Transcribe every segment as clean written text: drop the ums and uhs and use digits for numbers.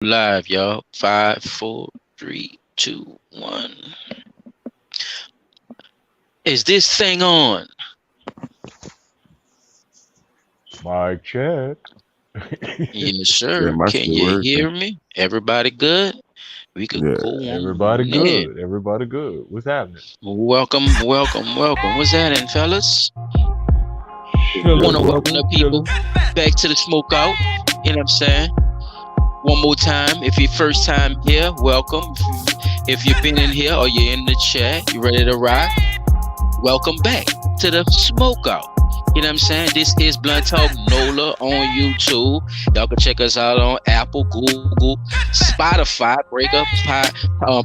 Live, y'all. Five, four, three, two, one. Is this thing on? Mic check. Yes, Yeah, sir. my Can shit you working. hear me? Everybody good? We could Yeah, go Everybody on in. good. Everybody good. What's happening? Welcome, welcome, welcome. What's that in, fellas? Want Chilling, to welcome brother. the people Chilling. back to the smoke out. You know what I'm saying? One more time. If your first time here, welcome. If you've been in here or you're in the chat, you ready to rock? Welcome back to the smoke out. You know what I'm saying? This is Blunt Talk Nola on YouTube. Y'all can check us out on Apple, Google, Spotify, Breakup,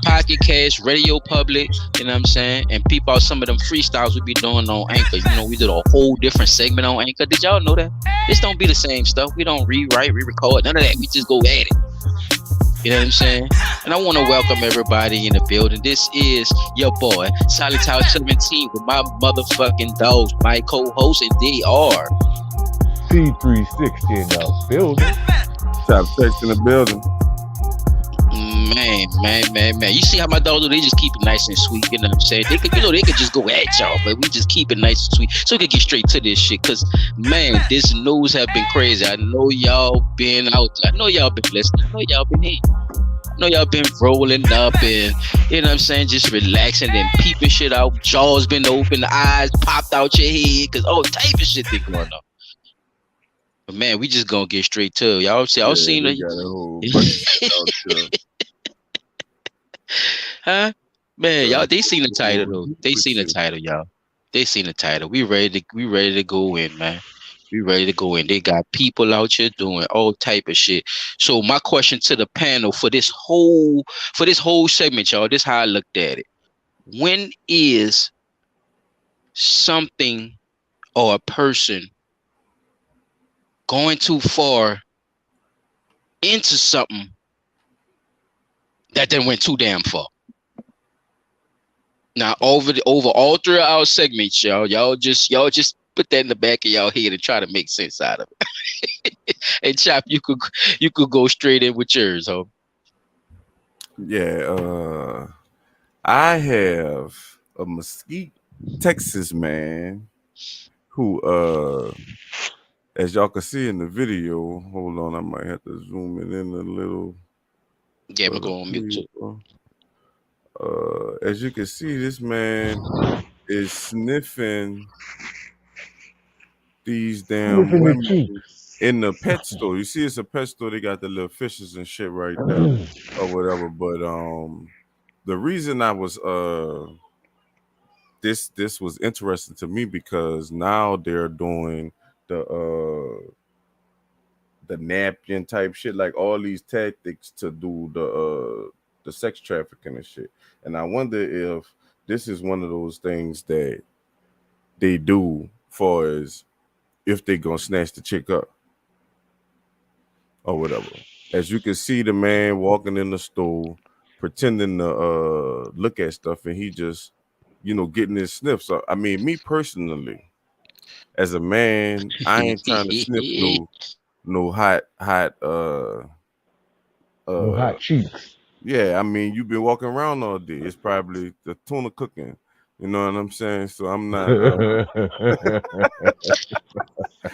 Pocket Cast, Radio Public. You know what I'm saying? And peep out some of them freestyles we be doing on Anchor. You know, we did a whole different segment on Anchor. Did y'all know that? This don't be the same stuff. We don't rewrite, re-record, none of that. We just go at it. You know what I'm saying? And I want to welcome everybody in the building. This is your boy, Solid Tower 17, with my motherfucking dogs, my co-hosts, and they are. C360 in the building. top text in the building. Man. You see how my dogs do? They just keep it nice and sweet. You know what I'm saying? They could, they could just go at y'all, but we just keep it nice and sweet, so we can get straight to this shit. Cause man, this news have been crazy. I know y'all been out. I know y'all been listening. I know y'all been here. Know y'all been rolling up and you know what I'm saying, just relaxing and peeping shit out. Jaws been open, the eyes popped out your head, cause all type of shit been going on. But man, we just gonna get straight to it. Y'all Yeah, seen they got a whole bunch of shit out there. huh? Man, So, y'all they seen the title though. They with seen the you. title, y'all. They seen the title. We ready to go in, man. We ready to go in. They got people out here doing all type of shit. So my question to the panel for this whole segment, y'all, this how I looked at it. When is something or a person going too far into something that then went too damn far? Now over all throughout our segments, y'all just put that in the back of y'all head and try to make sense out of it. And Chop, you could go straight in with yours, huh? Yeah, I have a Mesquite, Texas man who, as y'all can see in the video, hold on, I might have to zoom it in a little Yeah, I'm for gonna the go on mute too. people. As you can see, this man is sniffing these damn Sniffing the women cheeks. in the pet store. You see, it's a pet store. They got the little fishes and shit right there, or whatever. But the reason I was this was interesting to me because now they're doing the napkin type shit, like all these tactics to do the sex trafficking and shit. And I wonder if this is one of those things that they do for as if they gonna snatch the chick up or whatever. As you can see, the man walking in the store, pretending to look at stuff, and he just, getting his sniffs. So, I mean, me personally, as a man, I ain't trying to sniff no hot No uh hot cheeks. yeah. I mean, you've been walking around all day. It's probably the tuna cooking. You know what I'm saying? So I'm not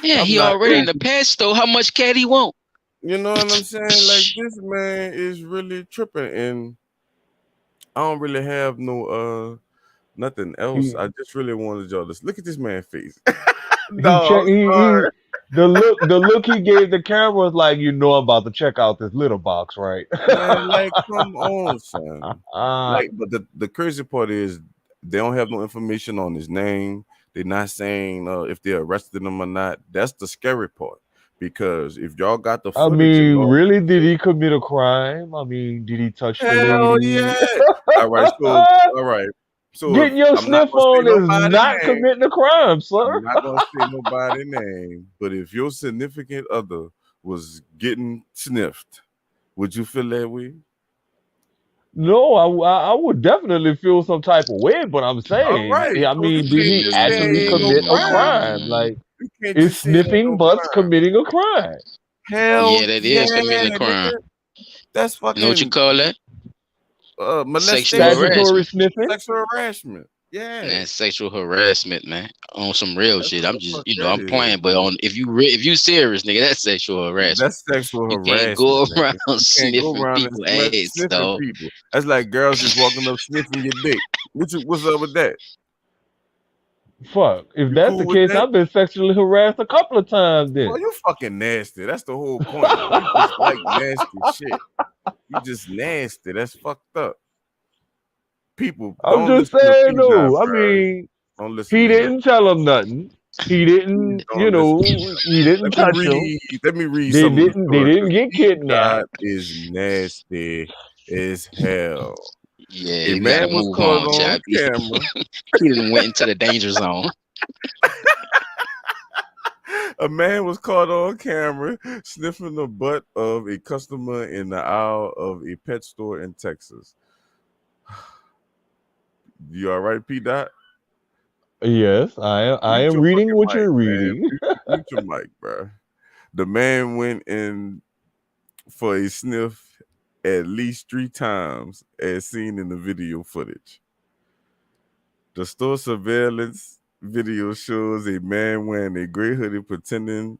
Yeah, I'm he not already in the into, past though. How much cat he want? you know what I'm saying? Like this man is really tripping, and I don't really have no nothing else. he I just really wanted y'all to look at this man's face. he No, check I'm he sorry. the look he gave the camera was like, I'm about to check out this little box, right? Man, like, come on, son. Like, but the crazy part is they don't have no information on his name. They're not saying if they arrested him or not. That's the scary part. Because if y'all got the I footage and mean, all really, that did shit, he commit a crime? I mean, did he touch the hell lady? yeah. All right, so all right. So if Getting your I'm not sniff gonna say on is nobody's not name, committing a crime, I'm sir. not gonna say nobody name, but if your significant other was getting sniffed, would you feel that way? No, I would definitely feel some type of way, but I'm All saying, right, I so you mean, did can't he just say actually ain't no commit a crime. crime? Mm, Like, You can't is just say ain't sniffing no butts crime. committing a crime? Hell yeah, that yeah, is committing a crime. nigga. That's You know what you fucking call that? Sexual molestation, Statutory harassment. sniffing. sexual harassment. Yeah, That's sexual harassment, man. On some real that's shit. what I'm the just, fuck that I'm is, playing, but man. on if you serious, nigga, that's sexual harassment. That's sexual You can't harassment, go around nigga. You can't go sniffing around and people ass, sniffing dog. people. That's like girls just walking up sniffing your dick. What's up with that? Fuck. If You that's the cool with case, that? I've been sexually harassed a couple of times Well, then. you fucking nasty. That's the whole point. You just like nasty shit. You just nasty. That's fucked up. People, I'm don't just listen to saying P Dot, though. I bro. mean, Don't listen he to him. didn't tell him nothing. He Please didn't, don't listen. he didn't Let me touch him. read. Let me read some of the They story didn't because get P Dot kidnapped. is nasty as hell. A Yeah, we gotta man was move caught on, on Chappy. camera. He didn't went into the danger zone. A man was caught on camera sniffing the butt of a customer in the aisle of a pet store in Texas. You all right, P Dot? Yes, I Mute am your reading fucking what mic, you're man. reading. Mute your mic, bro. The man went in for a sniff at least 3 times, as seen in the video footage. The store surveillance video shows a man wearing a gray hoodie pretending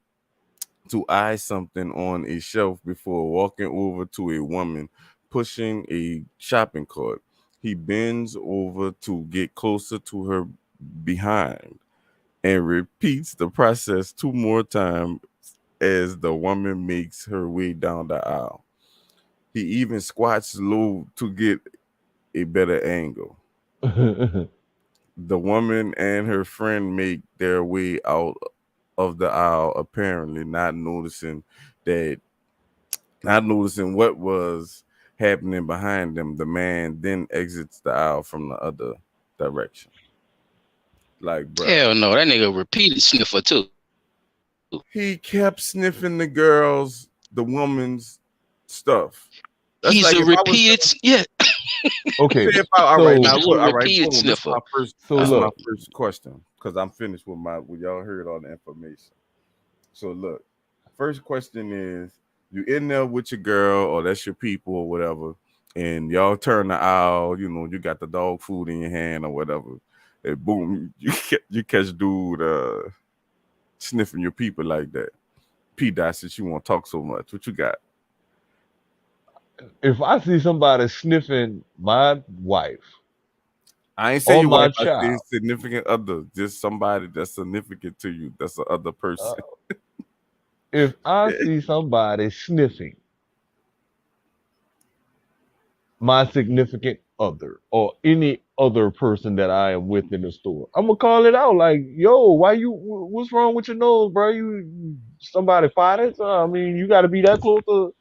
to eye something on a shelf before walking over to a woman pushing a shopping cart. He bends over to get closer to her behind and repeats the process 2 more times as the woman makes her way down the aisle. He even squats low to get a better angle. The woman and her friend make their way out of the aisle, apparently that, not noticing what was happening behind them. The man then exits the aisle from the other direction. Like, bruh, Hell no, that nigga repeated sniffer too. he kept sniffing the woman's stuff. That's He's like a if I was repeated, yeah. Okay, say if I all right so now He's a look, all right, repeated boom. sniffer. so This is my look. first question because I'm finished with y'all heard all the information. So look, first question is you in there with your girl or that's your people or whatever, and y'all turn the aisle, you got the dog food in your hand or whatever, and boom, you catch dude sniffing your people like that. P Dot, since you want to talk so much, what you got? If I see somebody sniffing my wife I ain't say or your my wife, I say child, significant other, just somebody that's significant to you, that's the other uh, person. if I see somebody sniffing my significant other or any other person that I am with in the store, I'm gonna call it out. Like, yo, what's wrong with your nose, bro? Somebody farted? I mean, you got to be that close to,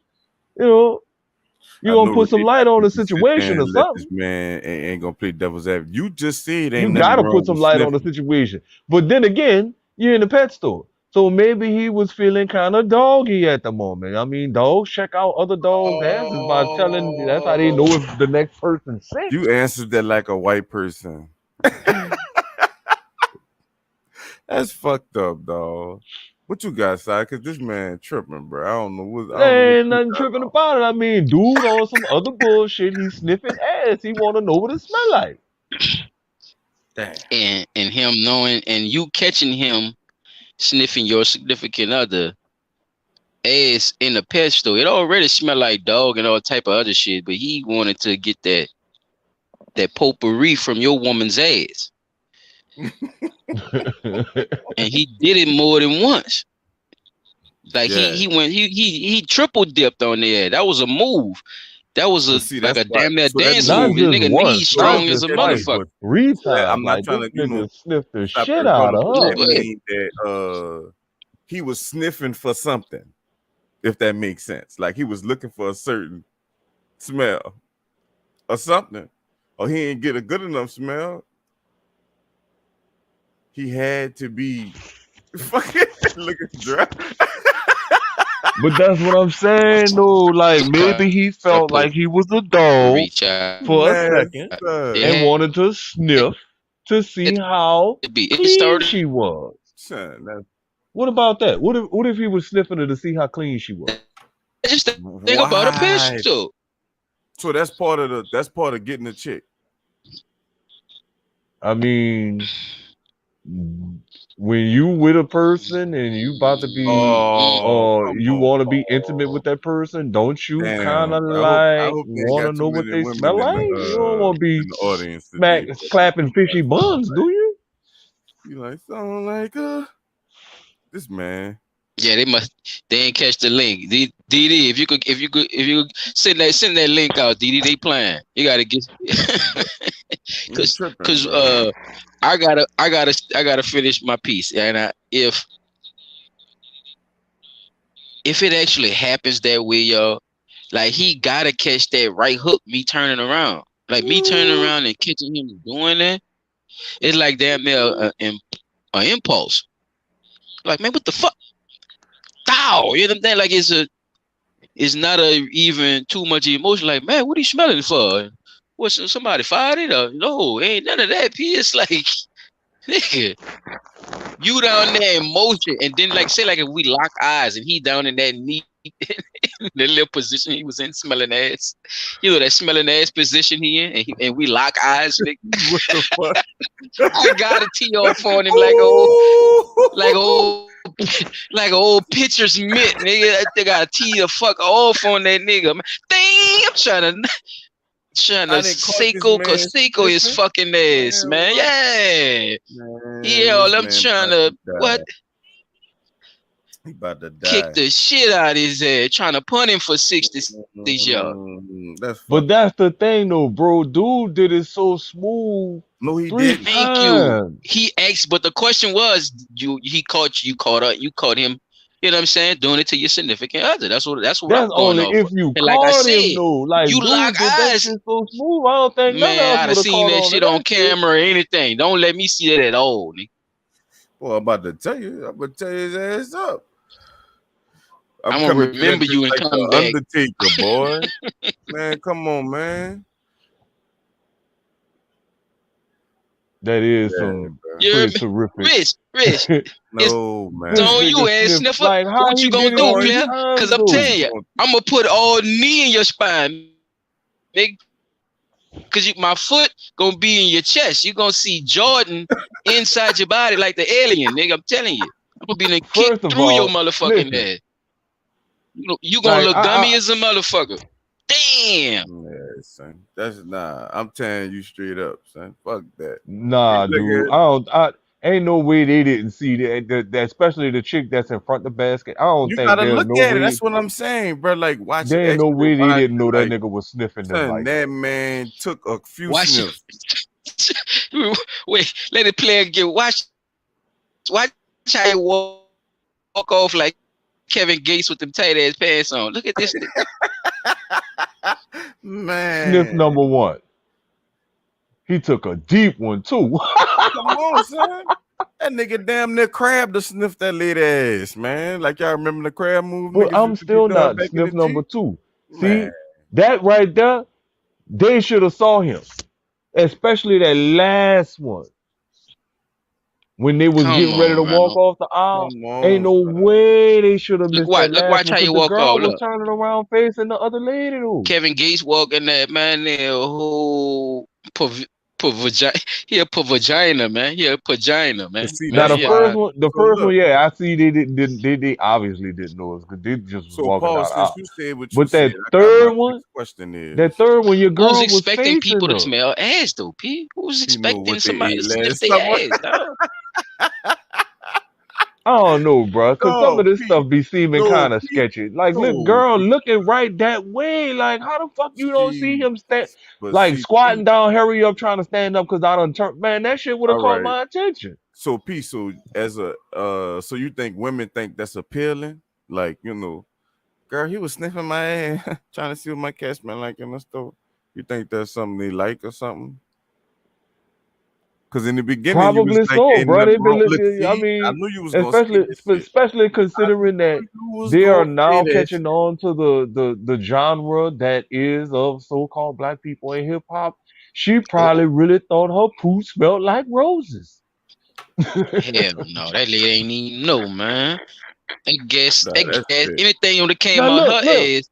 you know, you I gonna know put some Renee light not on gonna the just sit there situation or and let this something. man ain't gonna play devil's advocate. You just said You ain't nothing gotta put wrong some with light on the sniffing. situation. But then again, you're in the pet store. So maybe he was feeling kind of doggy at the moment. I mean, dogs check out other dogs' asses by telling, that's how they know Oh, if the next person's sick. you answered that like a white person. That's fucked up, dog. What you got, side? Cause this man tripping, bro. I don't know There what ain't you nothing got tripping on. about it. I mean, dude on some other bullshit, he's sniffing ass. He wanna know what it smell like. Damn. And him knowing and you catching him sniffing your significant other ass in the pet store. It already smelled like dog and all type of other shit, but he wanted to get that potpourri from your woman's ass. And he did it more than once. Like Yeah. he triple dipped on there. That was a move. That was But a see, like that's a why. damn near So that dance Not means move. And just nigga knee once, not strong as just a that twice, means motherfucker. but 3 times. I'm not Like trying this to, nigga sniffed the stop shit there, out brother. of But No, her. that go ahead. means that he was sniffing for something, if that makes sense. Like he was looking for a certain smell or something. Or he didn't get a good enough smell. He had to be fucking looking dry. But that's what I'm saying, though. Like maybe he A felt like he was a dog potpourri child. for a Man, second It and son. had wanted to sniff to see how to be. It clean started she was. Son, What about that? What if he was sniffing her to see how clean she was? just think about a Why? pistol. So that's part of getting a chick. I mean, when you with a person and you about to be, Oh, come you want to be intimate on. with that person, don't you kind Damn. of I like hope you ain't want to got too know what many they women smell like? You don't want to be in the audience smack today. But clapping you fishy buns, do you? like sound like this man. Yeah, they ain't catch the link. DD, if you could send that link out, DD, they playing. You gotta get You cause tripping, cause bro. I gotta finish my piece. And if it actually happens that way, y'all, like he gotta catch that right hook, me turning around. Like me turning Ooh, around and catching him doing that, it's like damn near an impulse. Like, man, what the fuck? Ow! You know what I'm saying? Like it's not even too much emotion. Like, man, what are you smelling for? What's somebody fired it? Or no, ain't none of that. P. It's like, nigga, you down there in motion, and then like say like if we lock eyes and he down in that knee, the little position he was in, smelling ass. You know that smelling ass position he in, and we lock eyes. Nigga. what the fuck? I got a tee off on him like Ooh. old like an old pitcher's mitt, nigga. They got to tee the fuck off on that nigga. Man. Dang, I'm trying to I didn't caught this man Seiko his sniffing. fucking ass, Man, man. what? Yeah. Man, Yeah, this I'm man trying about to to what die. He about to kick die. the shit out of his ass, trying to punt him for 60 yards. That's But fucked up. that's the thing, though, bro. Dude did it so smooth No, he three didn't. Thank you. times. He asked, but the question was, you caught him. You know what I'm saying? Doing it to your significant other. That's what I'm That's going only off if for. you And like I caught him, said, though. Like, you lock dude did that eyes. shit so smooth. I don't think none of Man, us I'd have would have seen caught that on to shit on that shit. camera or anything. Don't let me see that at all, nigga. Boy, I'm about to tell you. I'm gonna tell his ass up. I'm I'm gonna coming to that remember bitch you and like come the back. Undertaker, boy. Man, come on, man. That is Yeah, some bro. You heard pretty me? terrific Rich, it's No, this on man. you, nigga ass sniff. sniffer. Like, how What you he gonna did it do, No, three player? you Cause times, I'm though? telling you, don't. I'm gonna put all knee in your spine, nigga. Cause my foot gonna be in your chest. You gonna see Jordan inside your body like the alien, nigga. I'm telling you. I'm gonna be in a kick First of through your all, motherfucking listen. ass. You gonna Like, look dummy as a motherfucker. Damn. Yeah, son. That's nah. I'm telling you straight up, son. Fuck that. You nah, look dude. at Ain't no way they didn't see that, especially the chick that's in front of the basket. I don't you think gotta there's look no at it. way, That's what I'm saying, bro. Like watch it, there ain't no actually way they watch didn't it. know that Like, nigga was sniffing them son, like that that. man took a few Watch sniffs. Wait, let the player get watch how he walk off like Kevin Gates with them tight ass pants on. Look at this nigga. Sniff Man, number one. He took a deep one too. come on, son. That nigga damn near crab to sniff that lady ass, man. Like y'all remember the crab move But niggas I'm used to be still doing not back in the sniff number G? two. Man, See, that right there, they should have saw him. Especially that last one. When they was Come getting ready to on, man. walk off the aisle. come Ain't on, no son. way they should have missed that Look, last watch one how because you the walk girl off. was Look. turning around facing the other lady though. Kevin Gates walking that man there whole per vagina. He a per vagina, man. He a vagina, But man. see, Now Man, that's the yeah. first why. one, So look, yeah, I see they obviously didn't know us because they just was so walking Paul, down the since aisle. you said what you But said, I got my next question that is, third one, your Who's girl was expecting facing people to her. smell ass though, P? Who's you know expecting what they somebody ate to sniff last summer? their ass, dog? I don't know, bro, because some of No, this Pete. stuff be seeming No, kind of Pete. sketchy. Like, look, No, girl, Pete. looking right that way. Like, how the fuck you don't see See, him stand, but like see, squatting Pete. down, hurry up, trying to stand up because I done turned. Man, that shit would have All caught right. my attention. So, Pete. So, as a so you think women think that's appealing? Like, girl, he was sniffing my ass, trying to see what my cat smell like in the store. You think that's something they like or something? Because in the beginning, you was Probably like, so, "Ain't bro. nothing They've been wrong." Look, looking. I see, I mean, knew you was gonna say especially that shit. especially I considering that knew you was they are gonna say now that catching shit. on to the genre that is of so-called black people in hip hop. She Oh, probably really thought her poo smelled like roses. Hell no, that lady ain't even know, man. I Nah, guess that's it. anything that came Now on look, her look, ass,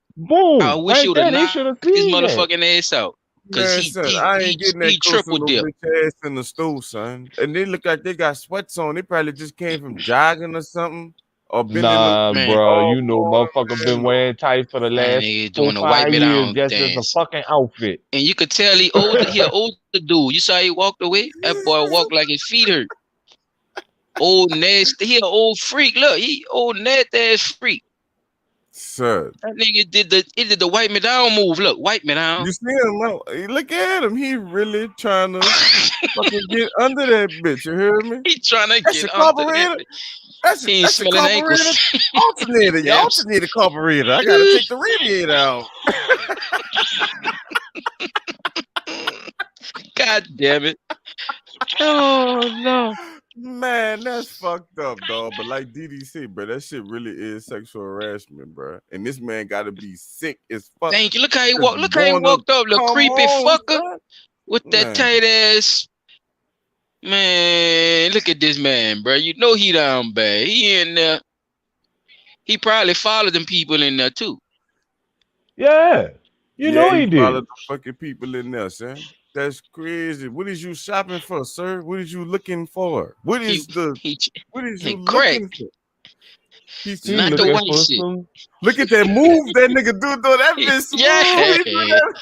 I boom, wish you right would have there. They knocked should have his seen that. motherfucking ass out. Cause Man, son, I ain't getting he that close to triple no dip. bitch ass in the stool, son. And they look like they got sweats on. They probably just came from jogging or something, or been in the Nah, Man, bro, all you know, morning, motherfucker man. been wearing tights for the man, last they four, doing the wipe five me years down just as a dance. fucking outfit. And you could tell he older. He an older dude. You saw he walked away. That boy walked like his feet hurt. Old nasty. He an old freak. Look, he old nasty ass freak. Son, That nigga did the wipe me down move. Look, wipe me down. you see him? Look at him. He really trying to fucking get under that bitch. You hear me? He trying to That's get your under that. carburetor. That's He ain't that's your smelling carburetor ankles. alternator. Your Damn. alternator carburetor. I gotta take the radiator out. God damn it. Oh no. Man, that's fucked up, dog. But like DD said, bro, that shit really is sexual harassment, bro. And this man gotta be sick as fuck. Thank you. Look how he Just walked. Look how he wanna walked up, little come creepy on, fucker son. with that Man, tight ass. Man, look at this man, bro. You know he down bad. He in there. He probably followed them people in there too. Yeah, you yeah, know he he followed did. the fucking people in there, son. That's crazy. What is you shopping for, sir? What is you looking for? He he What is you and crack, looking for? He's He not he the look looking white for shit. some. look at that move that nigga do though. That bitch Yeah, smooth. He do that.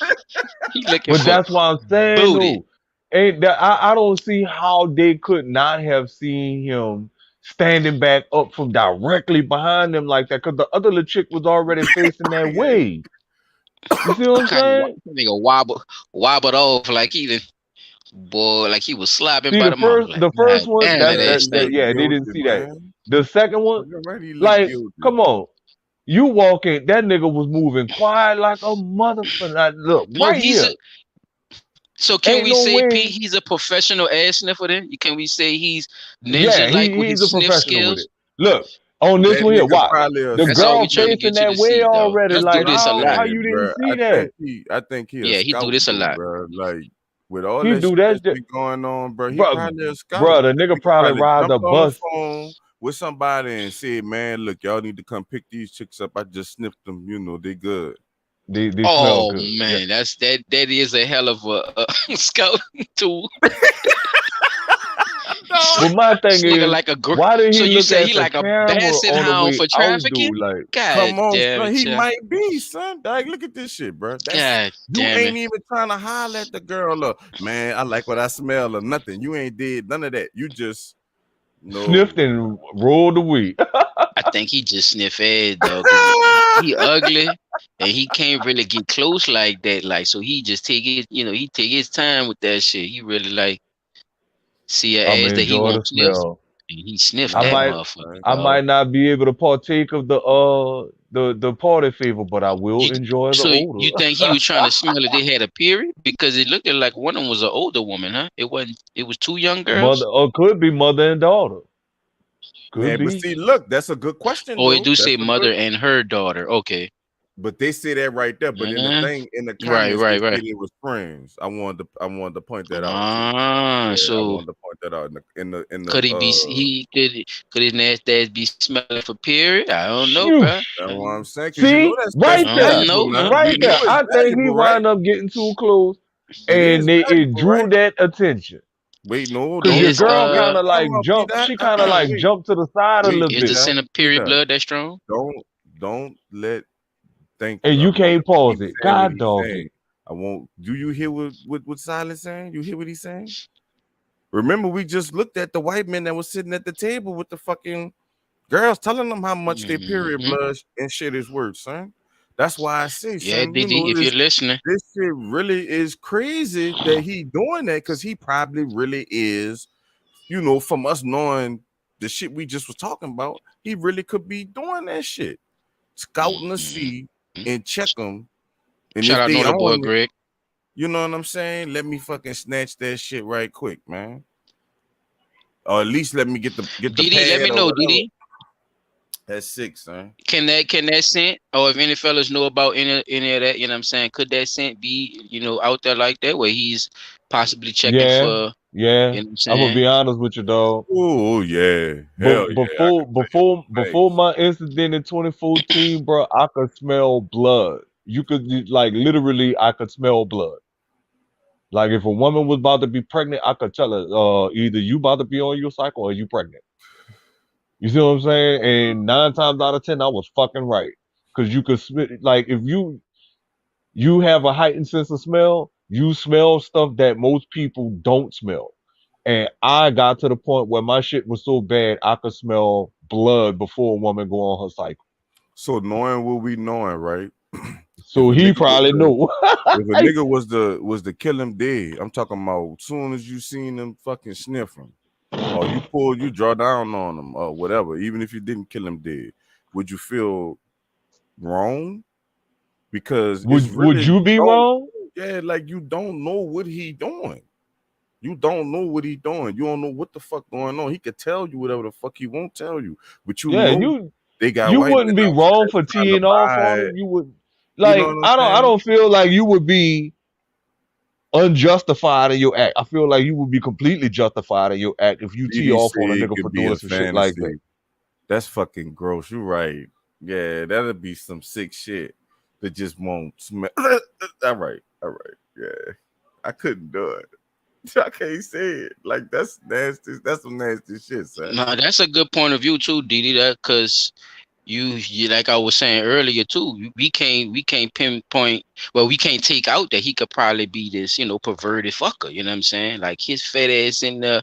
he looking But for that's why I'm saying booty. though. Ain't that I don't see how they could not have seen him standing back up from directly behind them like that because the other little chick was already facing that Yeah, way. You see what I'm Kind of saying? nigga wobbled off like he done, boy, like he was slapping See by the mouth. Like, the God first one damn, that that that man ass that that stink. look yeah they didn't guilty, see that. man. The second one, Already look like, guilty. come on, you walking that nigga was moving quiet like a motherfucker. Like, look So right he's here, a, so can ain't we no say Pete? way. He's a professional ass sniffer. Then can we say he's ninja Yeah, like with he's his a sniff professional with skills? it. Look on this That one here, nigga watch probably a the That's all we girl trying to scouter. facing get you that to way see, dog. already. He do Like this a lot. how Man, you didn't bro, see that? I think he a Yeah, he do scout this a though, lot. bro. Like with all He that do shit that, that's been going on, bro, he bro. probably a scout. Bro, the That nigga nigga probably probably ride the jumped on the bus. phone with somebody and said, "Man, look, y'all need to come pick these chicks up. I just sniffed them. You know they good." They smell Oh good. Yeah. man, that is a hell of a scout tool. Dog. But my thing This nigga is, like a why did so he you look say at he the like a camera basset on the hound way for out, trafficking? dude? Like, God Come on, damn son. it, He yeah. might be, son. Like, look at this shit, bro. That's God you damn ain't it. even trying to holler at the girl or man, I like what I smell or nothing. You ain't did none of that. You just sniffed no. and rolled away. I think he just sniff ass though, cause he ugly and he can't really get close like that. Like so, he just take his he take his time with that shit. He really like see I'm a gonna ass that he enjoy the won't sniff, smell. and he sniffed I that Nah, might motherfucker, man. I dog. might not be able to partake of the party favor, but I will You enjoy the so odor. you think he was trying to smell if they had a period because it looked like one of them was an older woman, huh? It wasn't. It was two young Mother girls. or could be mother and daughter. Could Man, but be. see, look, that's a good question Oh, it though. do That's say a good mother and her daughter. Okay. but they say that right there. But in the Uh, thing in the right, comments, they right, say right. they was friends. I wanted to point that out too. Ah, Yeah, I so wanted to point that out in the could he be? He could his nasty ass be smelling for period? I don't know, Phew. bro. that's what I'm saying. Cause you know See, that's right I don't there, valuable know, now. man. right We know there. it's I think he valuable, right? wind up getting too close, It is and it valuable, drew right? that attention. Wait, no, Cause don't your Is girl wait, kind of come like up, see jumped. that? She kind of like Wait, jumped to the side a wait, little is the bit, scent of see period that. blood that strong? Don't let thank and you. you I'm gonna can't let him pause keep it. saying what God he's dog saying. it. I won't do you hear what Silas saying? You hear what he's saying? Remember, we just looked at the white men that was sitting at the table with the fucking girls telling them how much their period Hmm. blood and shit is worth, son. That's why I say, Yeah, son, you Diddy, know, if you're listening, this shit really is crazy that he doing that because he probably really is, you know, from us knowing the shit we just was talking about, he really could be doing that shit. Scouting to hmm see and check them. And shout if out they Nola boy own it, Greg. you know what I'm saying? Let me fucking snatch that shit right quick, man. Or at least let me get the Didi, let me pad or know, whatever. Didi. That's six, son. Can that scent, or if any fellas know about any of that, you know what I'm saying? Could that scent be, out there like that where he's possibly checking Yeah, for, yeah. you know what I'm I'm gonna saying? be honest with you, dog. Oh yeah, But hell yeah, I before can tell you before some before things. my incident in 2014, bro, I could smell blood. You could like literally, I could smell blood. Like if a woman was about to be pregnant, I could tell her, either you about to be on your cycle or you pregnant. You see what I'm saying? And 9 times out of 10, I was fucking right. Cause you could like if you have a heightened sense of smell, you smell stuff that most people don't smell. And I got to the point where my shit was so bad I could smell blood before a woman go on her cycle. So knowing what we knowing, right? If So a he nigga was probably the knew. if a nigga was the kill him dead, I'm talking about soon as you seen him fucking sniff him, or you draw down on him, or whatever. Even if you didn't kill him dead, would you feel wrong? Because it's Would really you you be don't, wrong? yeah, like you don't know what he doing. You don't know what he doing. You don't know what the fuck going on. He could tell you whatever the fuck he won't tell you, but you Yeah, know they got you white wouldn't men be wrong outside for trying to teeing off on buy. him. You would You know like what I'm I saying? don't feel like you would be unjustified in your act. I feel like you would be completely justified in your act if you tee BD off say on a it nigga for could be a doing some shit like that. fantasy. That's fucking gross. You right. Yeah, that'll be some sick shit that just won't smell. All right. All right. Yeah. I couldn't do it. I can't say it. Like that's nasty. That's some nasty shit, son. Nah, that's a good point of view too, Didi. That because you like I was saying earlier too. We can't pinpoint. Well, we can't take out that he could probably be this, perverted fucker. You know what I'm saying? Like his fat ass in the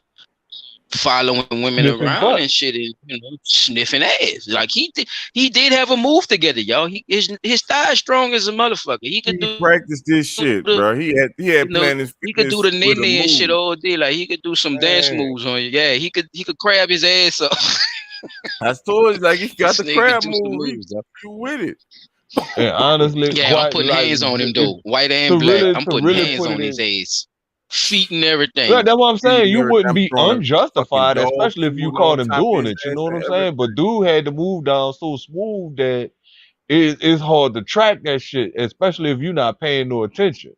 following women Sniffing around and butt. shit, and sniffing ass. Like he did have a move together, y'all. His thighs strong as a motherfucker. He could He do the practiced this shit, bro. He had Planet he could do the Fitness with a nene and shit move. all day. Like he could do some dance Man, moves on you. Yeah, he could crab his ass up. I told you, like he got This the nigga could crab do some move. He moves, though. you with it. And honestly, Yeah, I'm quite putting like hands on him it though, white to and black. really I'm to putting really hands put it on his in. ass, feet and Yeah, everything. that's what I'm Feet saying. and You everything. wouldn't I'm be throwing fucking unjustified, dog especially if you food on caught him top of doing his it. You ass know what and I'm saying? everything. But dude had to move down so smooth that it's hard to track that shit, especially if you're not paying no attention.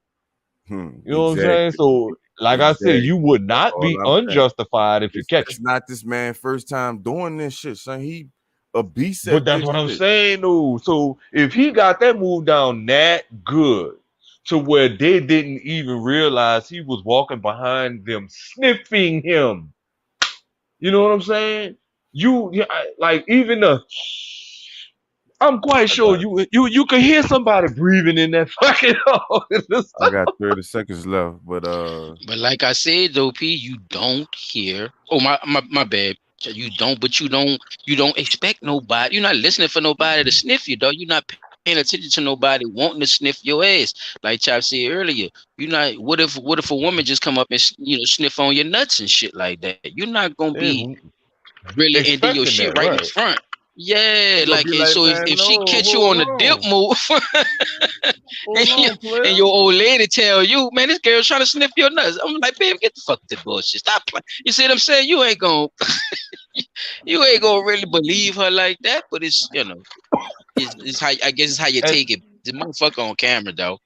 You know what I'm saying? Exactly. So, like I said, Exactly. you would That's not all be I'm saying. unjustified if you catch That's him. not this man first time doing this shit, son. He a beast But at that's this what I'm shit. saying, though. So if he got that move down that good to where they didn't even realize he was walking behind them, sniffing him. You know what I'm saying? Like even the. I'm quite I sure got you can hear somebody breathing in that fucking hole. I got 30 seconds left, but But like I said though, P, you don't hear. Oh my bad. But you don't expect nobody. You're not listening for nobody to sniff you, though. You're not paying attention to nobody wanting to sniff your ass. Like Chop said earlier. You're not. What if a woman just come up and sniff on your nuts and shit like that? You're not gonna be Yeah, really into your expecting shit that, right in right? front. Yeah, he gonna like be and like, so if man, she no, catch you on hold the dip on. move and, Hold you, on, player. and your old lady tell you, man, this girl's trying to sniff your nuts. I'm like, babe, get the fuck to bullshit. Stop playing. You see what I'm saying? You ain't gonna really believe her like that, but it's how I guess it's how you And take it. The motherfucker on camera though.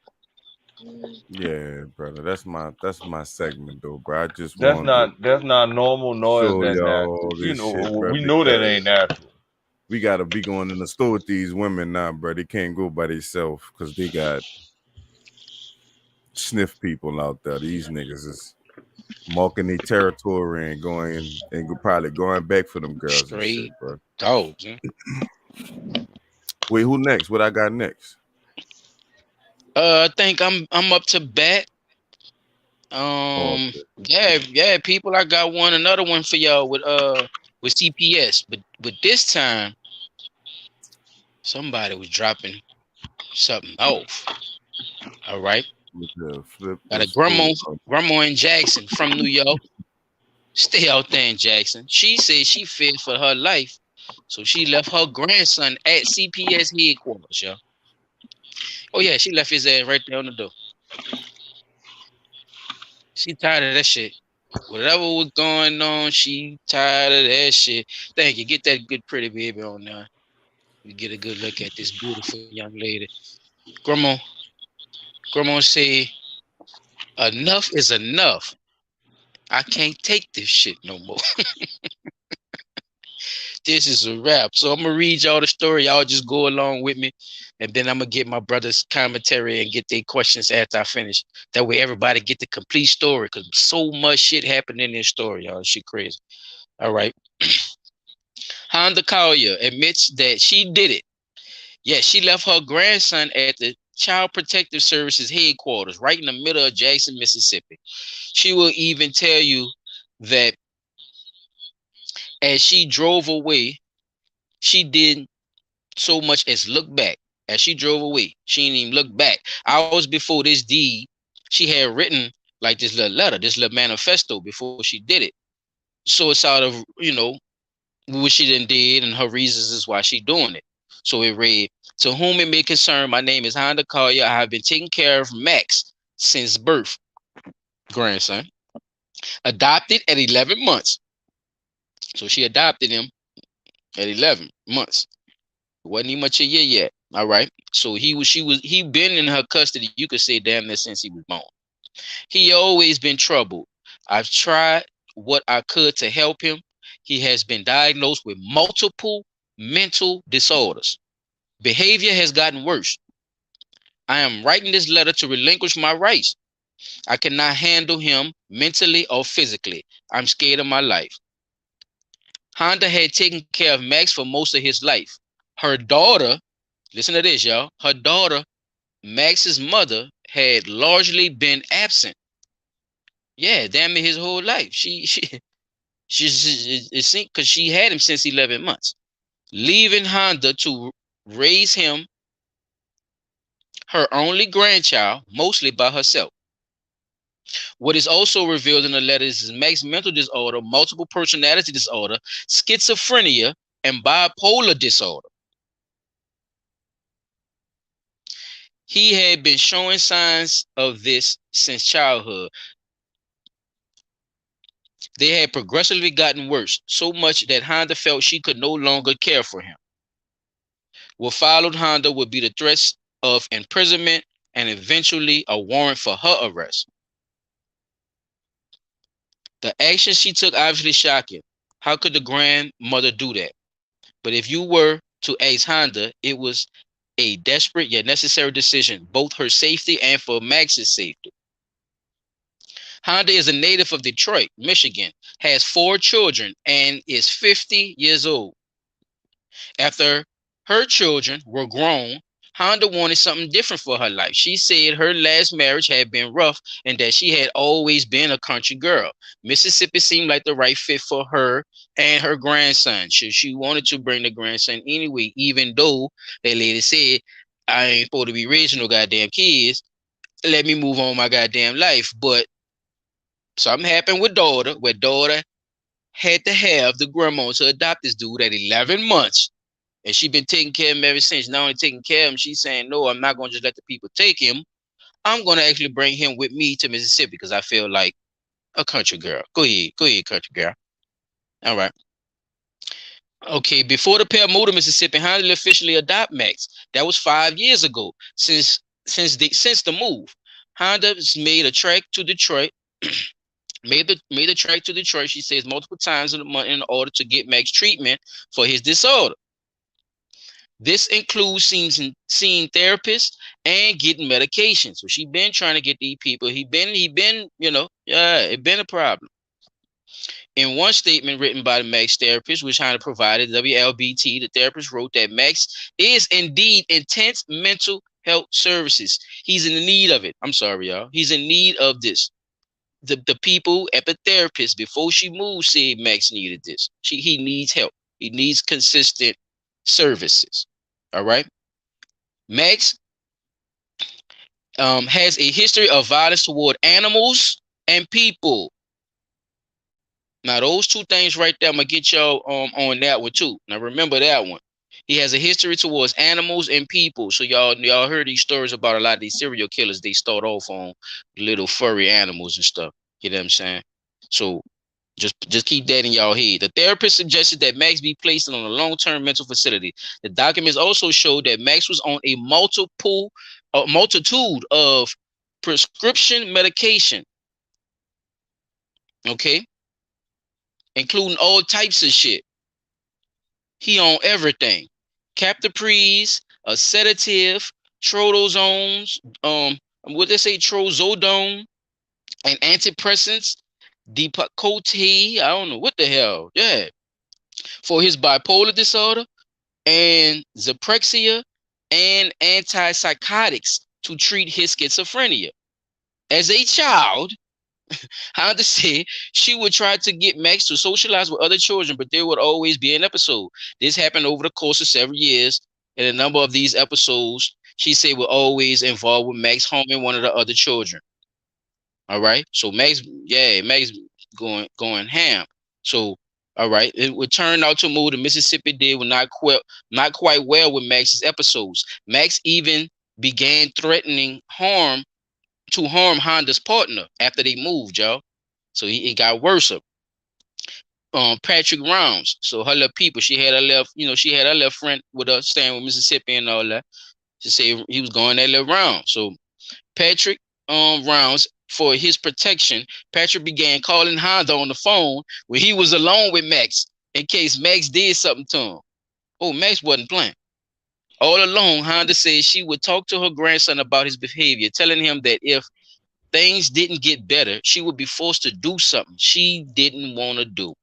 Yeah, brother. That's my segment though, bro. I just wanted to that's not normal, nor is show that natural. y'all You this shit, know, bro, we know that ain't because natural. we gotta be going in the store with these women now, bro. They can't go by themselves because they got sniff people out there. These niggas is marking their territory and probably going back for them girls and shit, Straight bro. dogs. Huh? Wait, who next? What I got next? I think I'm up to bat. Oh, Yeah, people. I got another one for y'all with CPS, but this time somebody was dropping something off. All right, with the flip got the a stool. grandma in Jackson from New York. Stay out there in Jackson. She said she feared for her life, so she left her grandson at CPS headquarters. Yo. Oh yeah, she left his ass right there on the door. She tired of that shit. Whatever was going on, she tired of that shit. Thank you. Get that good pretty baby on there. We get a good look at this beautiful young lady. Grandma, grandma say, Enough is enough. I can't take this shit no more. This is a wrap. So I'm gonna read y'all the story. Y'all just go along with me, and then I'm gonna get my brother's commentary and get their questions after I finish. That way everybody get the complete story, because so much shit happened in this story, y'all. Shit crazy. All right. Honda Collier admits that she did it. Yeah, she left her grandson at the Child Protective Services headquarters right in the middle of Jackson, Mississippi. She will even tell you that as she drove away, she didn't so much as look back. As she drove away, she didn't even look back. Hours before this deed, she had written like this little letter, this little manifesto before she did it. So it's out of, what she done did and her reasons is why she doing it. So it read, to whom it may concern, my name is Honda Collier. I have been taking care of Max since birth, grandson. Adopted at 11 months. So she adopted him at 11 months. Wasn't even much a year yet. All right. So he been in her custody, you could say damn near since he was born. He always been troubled. I've tried what I could to help him. He has been diagnosed with multiple mental disorders. Behavior has gotten worse. I am writing this letter to relinquish my rights. I cannot handle him mentally or physically. I'm scared of my life. Honda had taken care of Max for most of his life. Her daughter, listen to this, y'all. Her daughter, Max's mother, had largely been absent. Yeah, damn it, his whole life. She's because she had him since 11 months, leaving Honda to raise him, her only grandchild, mostly by herself. What is also revealed in the letters is Max's mental disorder, multiple personality disorder, schizophrenia, and bipolar disorder. He had been showing signs of this since childhood. They had progressively gotten worse, so much that Honda felt she could no longer care for him. What followed Honda would be the threats of imprisonment and eventually a warrant for her arrest. The action she took obviously shocking. How could the grandmother do that? But if you were to ask Honda, it was a desperate yet necessary decision, both her safety and for Max's safety. Honda is a native of Detroit, Michigan, has 4 children, and is 50 years old. After her children were grown, Honda wanted something different for her life. She said her last marriage had been rough and that she had always been a country girl. Mississippi seemed like the right fit for her and her grandson. She wanted to bring the grandson anyway, even though that lady said, I ain't supposed to be raising no goddamn kids. Let me move on my goddamn life. But something happened with daughter, where daughter had to have the grandma to adopt this dude at 11 months. And she been taking care of him ever since. Not only taking care of him, she's saying, no, I'm not going to just let the people take him. I'm going to actually bring him with me to Mississippi because I feel like a country girl. Go ahead, country girl. All right. Okay, before the pair moved to Mississippi, Honda officially adopt Max. That was 5 years ago since the move. Honda made a trek to Detroit. made the trek to Detroit, she says, multiple times in the month in order to get Max treatment for his disorder. This includes seeing therapists and getting medication. So she been trying to get these people. He been, it been a problem. In one statement written by the Max therapist, which Honda provided, WLBT, the therapist wrote that Max is indeed intense mental health services. He's in need of it. I'm sorry, y'all. He's in need of this. The people at the therapist before she moved said Max needed this. He needs help. He needs consistent services. All right. Max has a history of violence toward animals and people. Now, those two things right there, I'm gonna get y'all on that one too. Now, remember that one. He has a history towards animals and people. So y'all heard these stories about a lot of these serial killers. They start off on little furry animals and stuff. You know what I'm saying? So just keep that in y'all head. The therapist suggested that Max be placed on a long-term mental facility. The documents also showed that Max was on a multitude of prescription medication, okay, including all types of shit. He on everything. Captoprese, a sedative, trodozones, what they say, trozodone, and antidepressants, Depakote, I don't know what the hell. Yeah. For his bipolar disorder and Zyprexa and antipsychotics to treat his schizophrenia. As a child, Honda said she would try to get Max to socialize with other children, but there would always be an episode. This happened over the course of several years, and a number of these episodes, she said, were always involved with Max harming one of the other children. All right, so Max, yeah, Max going ham. So, all right, it would turn out to move. The Mississippi did was not quite well with Max's episodes. Max even began threatening harm Honda's partner after they moved, y'all. So it got worse. Patrick Rounds. So her little people, she had her little friend with her staying with Mississippi and all that. She said he was going that little round. So Patrick Rounds, for his protection, Patrick began calling Honda on the phone when he was alone with Max in case Max did something to him. Oh, Max wasn't playing. All along, Honda said she would talk to her grandson about his behavior, telling him that if things didn't get better, she would be forced to do something she didn't want to do.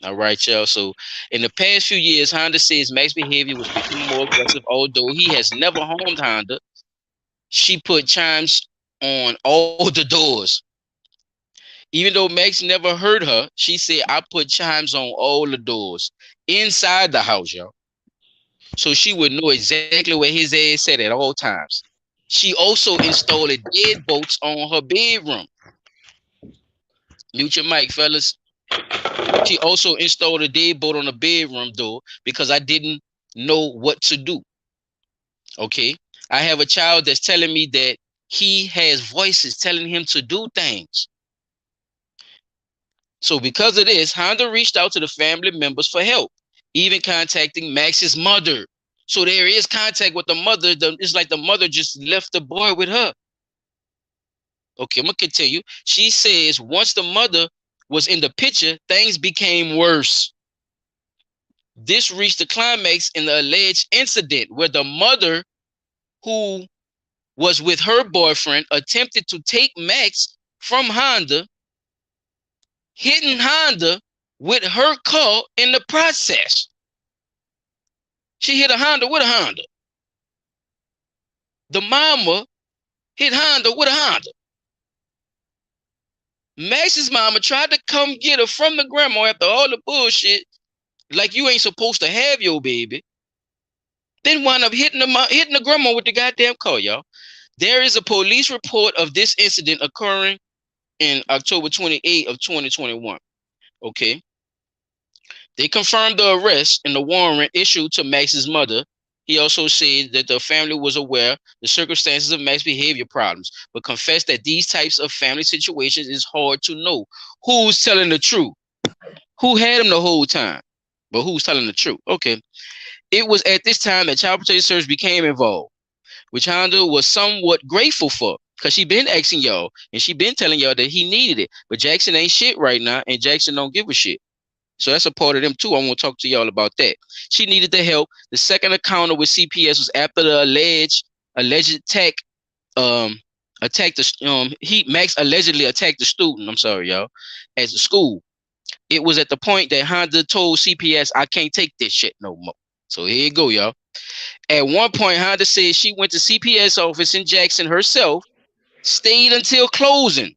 All right, y'all. So in the past few years, Honda says Max's behavior was becoming more aggressive, although he has never harmed Honda. She put chimes on all the doors. Even though Max never hurt her, she said, I put chimes on all the doors inside the house, y'all. So she would know exactly where his ass sat at all times. She also installed deadbolts on her bedroom. Mute your mic, fellas. She also installed a deadbolt on the bedroom door because I didn't know what to do. Okay. I have a child that's telling me that he has voices telling him to do things. So because of this, Honda reached out to the family members for help, even contacting Max's mother. So there is contact with the mother. It's like the mother just left the boy with her. Okay, I'm going to continue. She says once the mother was in the picture, things became worse. This reached the climax in the alleged incident where the mother, who was with her boyfriend, attempted to take Max from Honda, hitting Honda with her car in the process. She hit a Honda with a Honda. The mama hit Honda with a Honda. Max's mama tried to come get her from the grandma after all the bullshit, like you ain't supposed to have your baby. Then wound up hitting the grandma with the goddamn car, y'all. There is a police report of this incident occurring in October 28th of 2021. Okay. They confirmed the arrest and the warrant issued to Max's mother. He also said that the family was aware of the circumstances of Max's behavior problems, but confessed that these types of family situations is hard to know who's telling the truth. Who had him the whole time, but who's telling the truth? Okay. It was at this time that Child Protective Service became involved, which Honda was somewhat grateful for, because she been asking y'all, and she been telling y'all that he needed it. But Jackson ain't shit right now, and Jackson don't give a shit. So that's a part of them too. I want to talk to y'all about that. She needed the help. The second encounter with CPS was after the alleged attack. Max allegedly attacked the student. I'm sorry, y'all, at the school. It was at the point that Honda told CPS, "I can't take this shit no more." So here you go, y'all. At one point, Honda said she went to CPS office in Jackson herself, stayed until closing,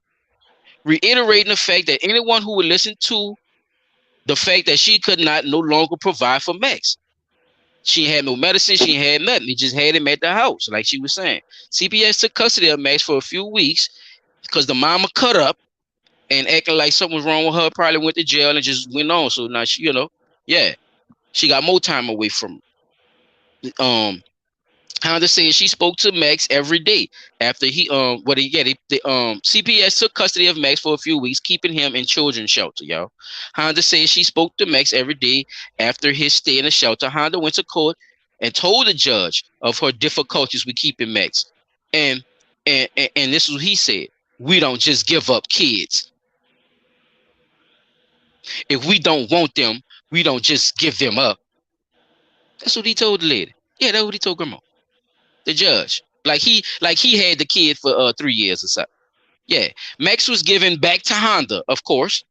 reiterating the fact that anyone who would listen to the fact that she could not no longer provide for Max. She had no medicine. She had nothing. He just had him at the house, like she was saying. CPS took custody of Max for a few weeks because the mama cut up and acting like something was wrong with her. Probably went to jail and just went on. So now she, yeah, she got more time away from him. Honda said she spoke to Max every day after CPS took custody of Max for a few weeks, keeping him in children's shelter, y'all. Honda said she spoke to Max every day after his stay in the shelter. Honda went to court and told the judge of her difficulties with keeping Max. And And this is what he said: we don't just give up kids. If we don't want them, we don't just give them up. That's what he told the lady. Yeah, that's what he told grandma, the judge. Like he had the kid for 3 years or so. Yeah, Max was given back to Honda, of course.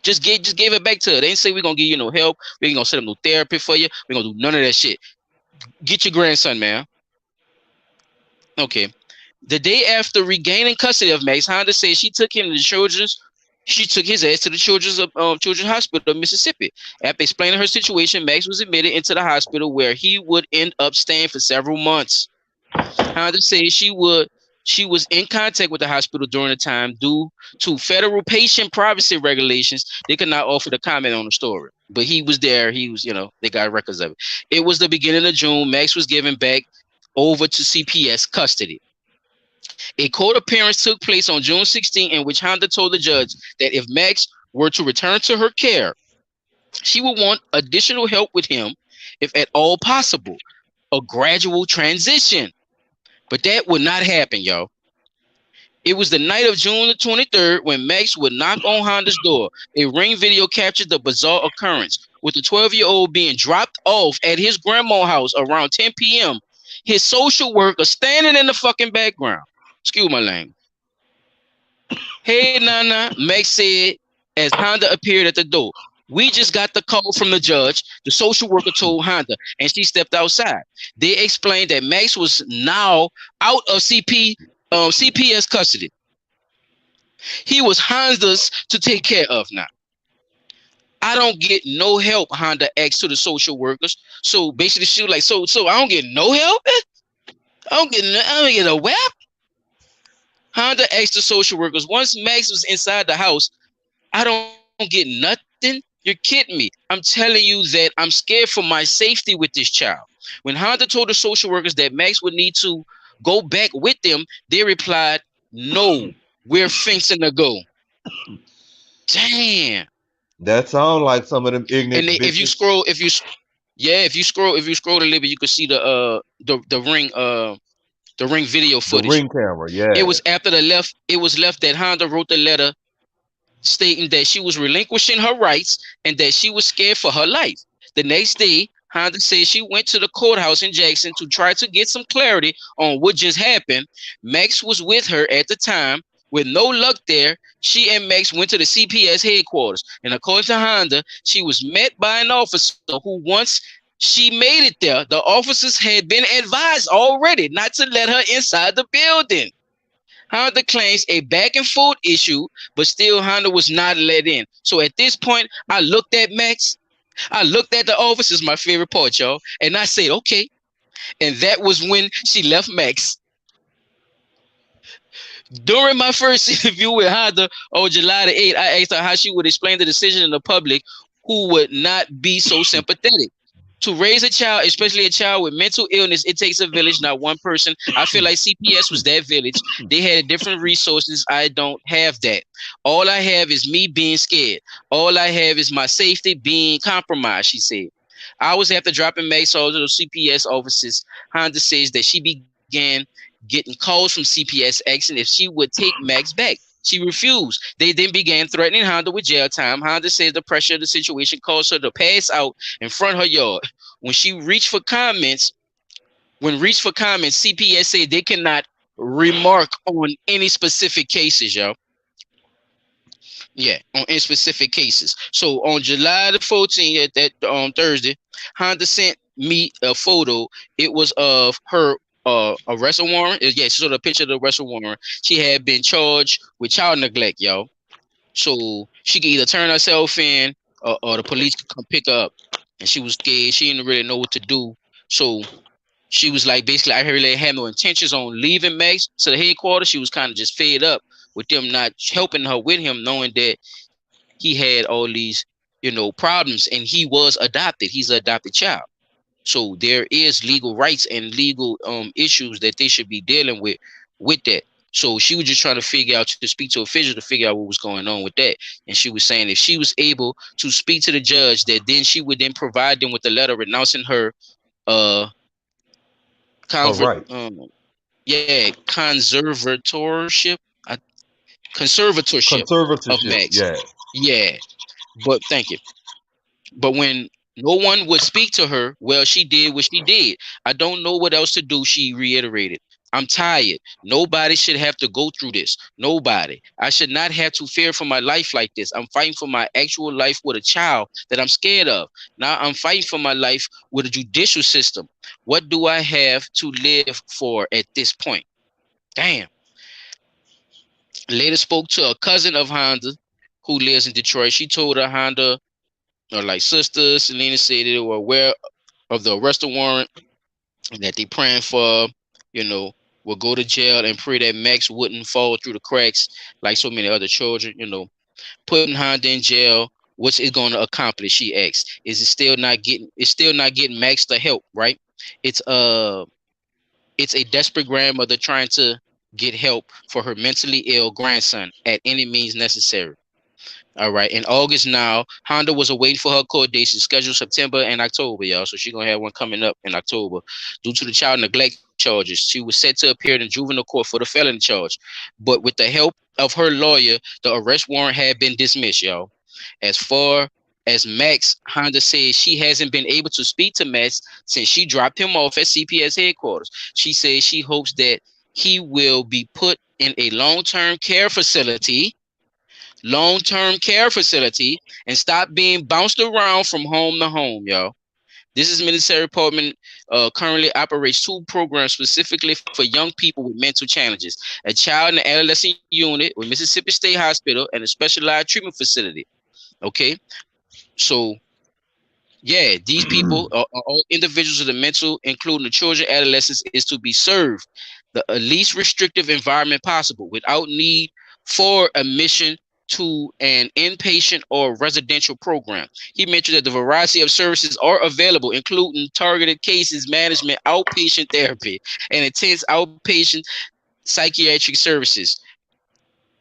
Just gave it back to her. They didn't say we're gonna give you no help. We ain't gonna set up no therapy for you. We're gonna do none of that shit. Get your grandson, man. Okay. The day after regaining custody of Max, Honda said she took his ass to the children's hospital of Mississippi. After explaining her situation, Max was admitted into the hospital where he would end up staying for several months. Honda said she was in contact with the hospital during the time due to federal patient privacy regulations. They could not offer to comment on the story. But he was there. He was, they got records of it. It was the beginning of June. Max was given back over to CPS custody. A court appearance took place on June 16, in which Honda told the judge that if Max were to return to her care, she would want additional help with him, if at all possible, a gradual transition. But that would not happen, y'all. It was the night of June the 23rd when Max would knock on Honda's door. A Ring video captured the bizarre occurrence, with the 12-year-old being dropped off at his grandma's house around 10 p.m. His social worker standing in the fucking background. Excuse my language. Hey, Nana, Max said as Honda appeared at the door. We just got the call from the judge. The social worker told Honda, and she stepped outside. They explained that Max was now out of CPS custody. He was Honda's to take care of now. I don't get no help, Honda asked to the social workers. So basically, she was like, so I don't get no help? I don't get a whap? Honda asked the social workers, once Max was inside the house, I don't get nothing? You're kidding me. I'm telling you that I'm scared for my safety with this child. When Honda told the social workers that Max would need to go back with them, they replied, no, we're fixing to go. Damn. That sounds like some of them And ignorant if you bitches. scroll, if you scroll a little bit, you can see the ring video The footage. ring camera, It yeah. was left that Honda wrote the letter stating that she was relinquishing her rights and that she was scared for her life. The next day, Honda said she went to the courthouse in Jackson to try to get some clarity on what just happened. Max was with her at the time. With no luck there, she and Max went to the CPS headquarters. And according to Honda, she was met by an officer who, once she made it there, the officers had been advised already not to let her inside the building. Honda claims a back and forth issue, but still Honda was not let in. So at this point, I looked at Max. I looked at the officers, my favorite part, y'all, and I said, okay. And that was when she left Max. During my first interview with Honda on July the 8th, I asked her how she would explain the decision in the public who would not be so sympathetic. To raise a child, especially a child with mental illness, it takes a village, not one person. I feel like CPS was that village. They had different resources. I don't have that. All I have is me being scared. All I have is my safety being compromised, she said. Hours after dropping Max off to the CPS offices, Honda says that she began getting calls from CPS asking if she would take Max back. She refused. They then began threatening Honda with jail time. Honda says the pressure of the situation caused her to pass out in front of her yard. When she reached for comments, CPS said they cannot remark on any specific cases, y'all. Yeah, on any specific cases. So on July the 14th, at that Thursday, Honda sent me a photo. It was of her arrest warrant. Yeah, she saw the picture of the arrest warrant. She had been charged with child neglect, y'all. So she could either turn herself in or the police could come pick her up. And she was scared. She didn't really know what to do. So she was like, basically, I really had no intentions on leaving Max to the headquarters. She was kind of just fed up with them not helping her with him, knowing that he had all these, problems, and he was adopted. He's an adopted child. So there is legal rights and legal issues that they should be dealing with that. So she was just trying to figure out, to speak to officials to figure out what was going on with that. And she was saying if she was able to speak to the judge, that then she would then provide them with a letter renouncing her uh Her convert rights. yeah, uh, conservatorship of Conservatorship. Max. Yeah. Yeah, but thank you. But when no one would speak to her, well, she did what she did. I don't know what else to do, she reiterated. I'm tired. Nobody should have to go through this. Nobody. I should not have to fear for my life like this. I'm fighting for my actual life with a child that I'm scared of. Now I'm fighting for my life with a judicial system. What do I have to live for at this point? Damn. Later spoke to a cousin of Honda who lives in Detroit. She told her Honda, or like sister, Selena said they were aware of the arrest warrant that they praying for, you know, will go to jail and pray that Max wouldn't fall through the cracks like so many other children, putting Honda in jail. What's it going to accomplish? She asked. Is it still not getting? It's still not getting Max the help, right? It's uh, it's a desperate grandmother trying to get help for her mentally ill grandson at any means necessary. All right. In August now, Honda was awaiting for her court dates scheduled September and October, y'all. So she's gonna have one coming up in October. Due to the child neglect charges, she was set to appear in juvenile court for the felony charge. But with the help of her lawyer, the arrest warrant had been dismissed, y'all. As far as Max, Honda says she hasn't been able to speak to Max since she dropped him off at CPS headquarters. She says she hopes that he will be put in a long-term care facility and stop being bounced around from home to home, y'all. This is military department currently operates two programs specifically for young people with mental challenges: a child and adolescent unit with Mississippi State Hospital and a specialized treatment facility. Okay, so yeah, these people are all individuals with the mental, including the children, adolescents, is to be served the least restrictive environment possible without need for admission to an inpatient or residential program. He mentioned that the variety of services are available, including targeted cases management, outpatient therapy, and intense outpatient psychiatric services.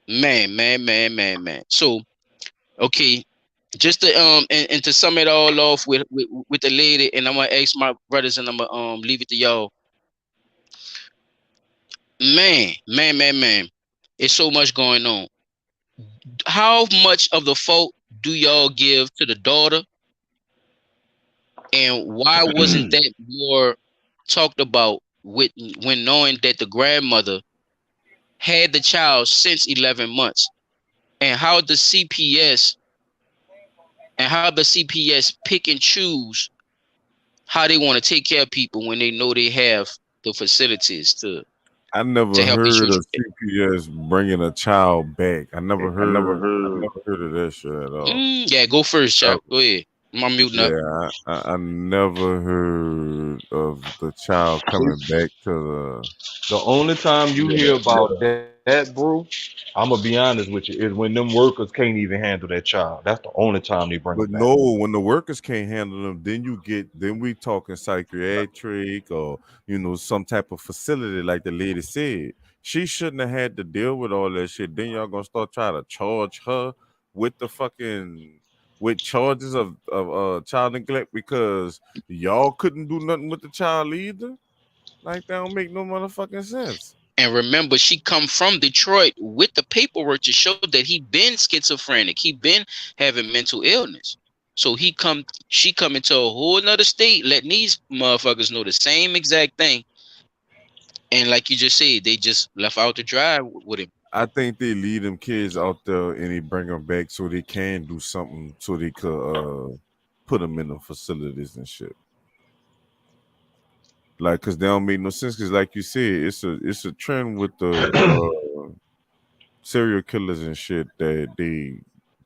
Man, man, man, man, man. So, okay, just to and to sum it all off with the lady, and I'm gonna ask my brothers, and I'm gonna leave it to y'all. Man, man, man, man, it's so much going on. How much of the fault do y'all give to the daughter, and why wasn't that more talked about with when knowing that the grandmother had the child since 11 months, and how the CPS pick and choose how they want to take care of people when they know they have the facilities I to never help these heard children. of CPS bringing a child back. I I never heard of that shit at all. Yeah, go first, Uh, chap. Go ahead. I'm muting up. yeah, I never heard of the child coming back to The only time you hear yeah. about that, bro, I'm gonna be honest with you, is when them workers can't even handle that child. That's the only time they bring them But back. no, when the workers can't handle them, then we talking psychiatric or some type of facility like the lady said. She shouldn't have had to deal with all that shit. Then y'all gonna start trying to charge her with the fucking with charges of child neglect because y'all couldn't do nothing with the child either. Like that don't make no motherfucking sense. And remember, she come from Detroit with the paperwork to show that he been schizophrenic. He been having mental illness. So she come into a whole nother state, letting these motherfuckers know the same exact thing. And like you just said, they just left out to dry with him. I think they leave them kids out there and they bring them back so they can do something so they could put them in the facilities and shit. Like, cause they don't make no sense. Cause like you said, it's a trend with the serial killers and shit that they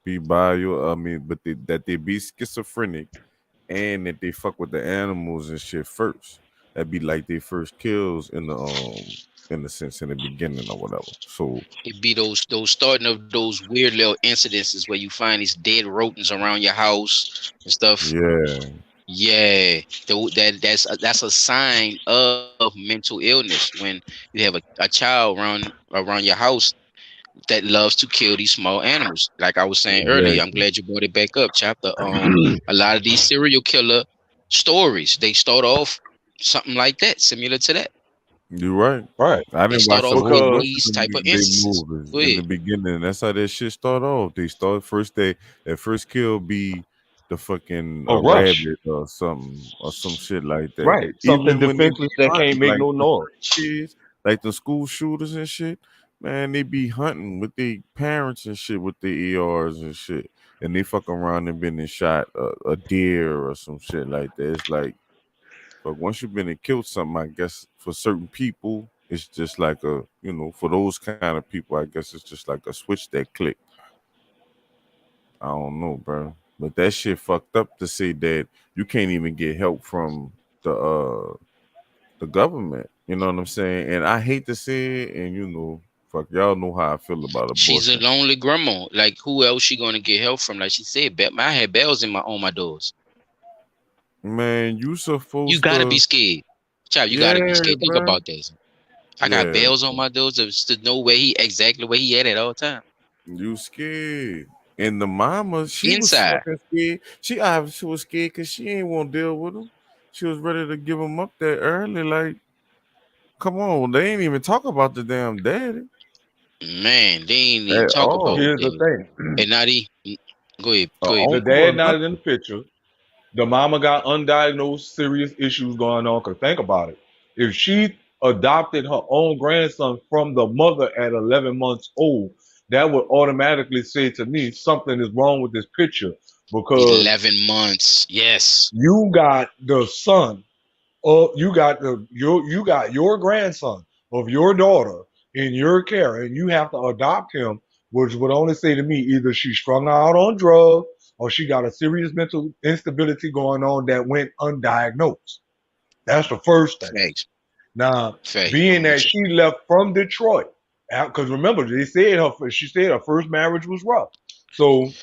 be bio. I mean, but that they be schizophrenic and that they fuck with the animals and shit first. That'd be like their first kills in the sense in the beginning or whatever. So It be those starting of those weird little incidences where you find these dead rodents around your house and stuff. yeah, Yeah, that's a sign of mental illness when you have a child around your house that loves to kill these small animals. Like I was saying earlier, I'm exactly. glad you brought it back up, chapter. A lot of these serial killer stories, they start off something like that, similar to that. You're right. Right. I It didn't start watch a off whole with Because bunch of these them type of they instances. movies Go in ahead. the beginning. That's how that shit start off. They start first. That first kill be the fucking a rush. rabbit or something or some shit like that. Right. Something Even when they be defenseless that can't hunting, make like no the noise. street kids, like the school shooters and shit, man, they be hunting with their parents and shit with their ERs and shit, and they fuck around and been and shot a deer or some shit like that. It's like, but once you've been and killed something, I guess for certain people, it's just like for those kind of people, I guess it's just like a switch that click. I don't know, bro. But that shit fucked up to say that you can't even get help from the government. You know what I'm saying? And I hate to say it, and fuck, y'all know how I feel about She's a abortion. lonely grandma. Like who else she gonna get help from? Like she said, I had bells in my on my doors. Man, you You supposed gotta be to, scared. Child, you gotta be yeah, scared. Think bro. about this. I got Yeah, bells on my doors to know where he at all time. you scared. And the mama, she was Inside. fucking scared. She obviously was scared because she ain't want to deal with him. She was ready to give him up that early. Like, come on, they ain't even talk about the damn daddy Man, they ain't even at talk about all. Here's the that. thing. And not he go ahead, A go ahead, The man. uncle or dad not in nothing. the picture. The mama got undiagnosed serious issues going on. Cause think about it. If she adopted her own grandson from the mother at 11 months old, that would automatically say to me something is wrong with this picture because 11 months. Yes. you got the son or you got your grandson of your daughter in your care and you have to adopt him, which would only say to me either she's strung out on drugs or she got a serious mental instability going on that went undiagnosed. That's the first thing. Facts. Now, Facts. I'm being with that you. she left from Detroit, because remember they said she said her first marriage was rough. So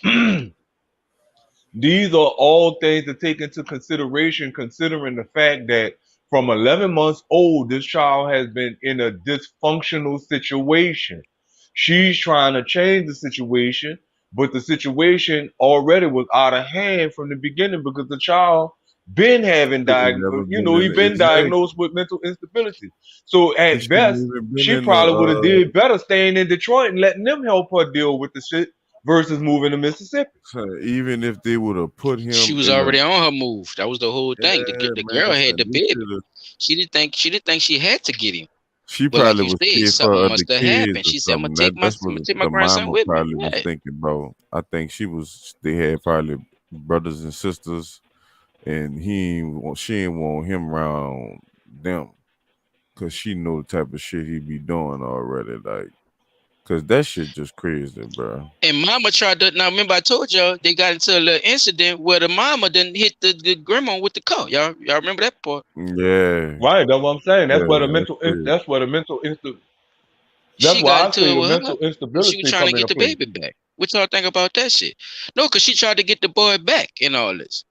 these are all things to take into consideration, considering the fact that from 11 months old, this child has been in a dysfunctional situation. She's trying to change the situation, but the situation already was out of hand from the beginning because the child been having Should have never been he in been exactly. diagnosed with mental instability. So He at shouldn't best, even been she in the probably would have did better staying in Detroit and letting them help her deal with the shit versus moving to Mississippi. even if they would have put She him was in the already on her move. That was the whole thing. yeah, The girl man, had son, the they baby. should have. She didn't think she had to get him. She But like probably you was said, scared for something the must have kids happened. or She said, something. I'm That's what gonna take my the grandson mama with me. probably was Yeah. thinking, bro. I think she was. They had probably brothers and sisters, and she ain't want him around them because she know the type of shit he be doing already. Like, cause that shit just crazy, bro. And mama tried to now remember I told y'all they got into a little incident where the mama didn't hit the grandma with the car. Y'all remember that part? Yeah, Right, that's what I'm saying. yeah, that's crazy. That's She why got I into say it the with her mental and she was instability trying to come get into the play. baby back. What y'all think about that shit? No, because she tried to get the boy back and all this.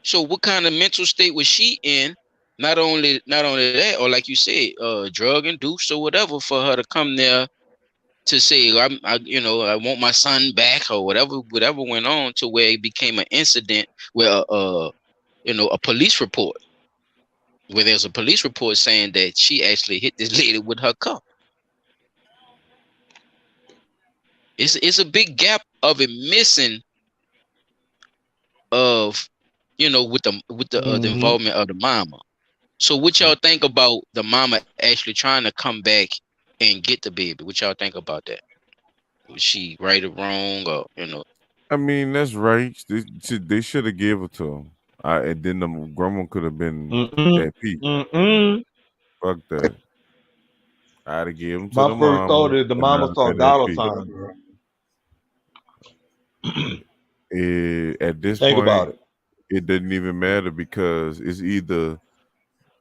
So what kind of mental state was she in? Not only that, or like you said, drug induced or whatever, for her to come there to say I want my son back or whatever went on to where it became an incident where a police report where there's a police report saying that she actually hit this lady with her car. It's a big gap of it missing of with the Hmm. involvement of the mama. So what y'all think about the mama actually trying to come back and get the baby? What y'all think about that? Was she right or wrong or I mean, that's right. They should have gave it to him. And then the grandma could have been Mm-mm. at peace. Mm-mm. Fuck that. I'd have gave him to My the first thought mama, is the and I'd mama have saw been at dollar peace. sign, bro. At this Think point, about it. it doesn't even matter because it's either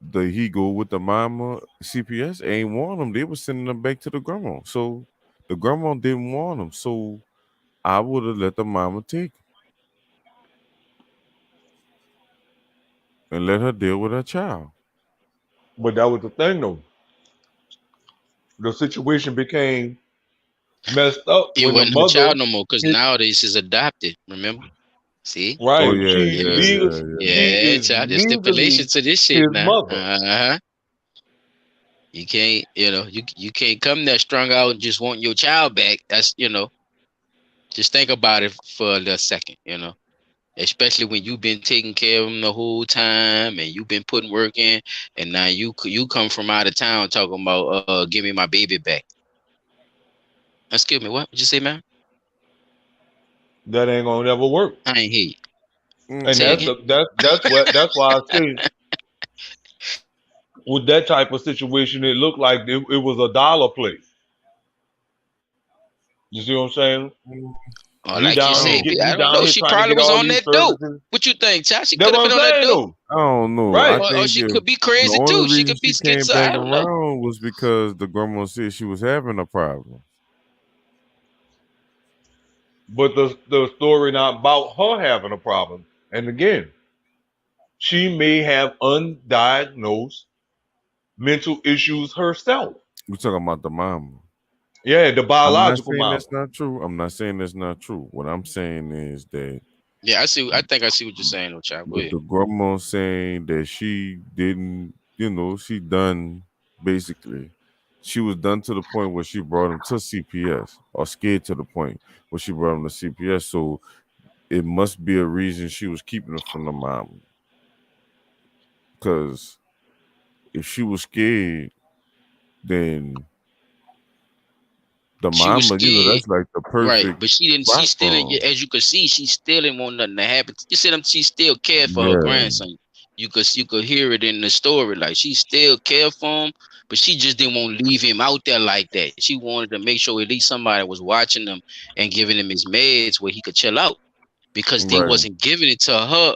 the he go with the mama. CPS ain't want him. They were sending them back to the grandma. So the grandma didn't want him. So I would have let the mama take him and let her deal with her child. But that was the thing though. The situation became messed up it when the wasn't her child mother no more because hit nowadays she's adopted. Remember? See? Oh right. yeah, yeah, yeah, yeah. She Yeah, is child. There's stipulation legally to this shit his now. mother. Uh-huh. You can't, you can't come there strung out and just want your child back. That's, just think about it for a little second, especially when you've been taking care of them the whole time and you've been putting work in, and now you come from out of town talking about give me my baby back. Excuse me, what? Would you say, man? That ain't gonna never work. I ain't hear you. And Say Mm-mm. again. that's why I say with that type of situation, it looked like it was a dollar play. You see what I'm saying? Or like you say, He I don't down know. here She trying to probably get was all on these that dope. services. What you think, Child? She That's could have what been I'm on that saying dope, though. I don't know. I Right. or think she if could be the crazy only too. She reason could be she came schizo. back I don't know. around was because the grandma said she was having a problem. But the story not about her having a problem. And again, she may have undiagnosed mental issues herself. We talking about the mama. Yeah, the I'm not biological saying mama. that's not true. I'm not saying that's not true. What I'm saying is that Yeah, I see. I think I see what you're saying, though, Child. Go with ahead. the grandma saying that she didn't, she done basically. She was done to the point where she brought him to CPS, or scared to the point where she brought him to CPS. So it must be a reason she was keeping it from the mom. Because if she was scared, then the She was mama, scared. that's like the Right, perfect but she didn't. She spot still, for him. as you could see, she still didn't want nothing to happen. You see them. She still cared for her Yeah. grandson. You could hear it in the story. Like she still cared for him, but she just didn't want to leave him out there like that. She wanted to make sure at least somebody was watching him and giving him his meds where he could chill out, because they Right. wasn't giving it to her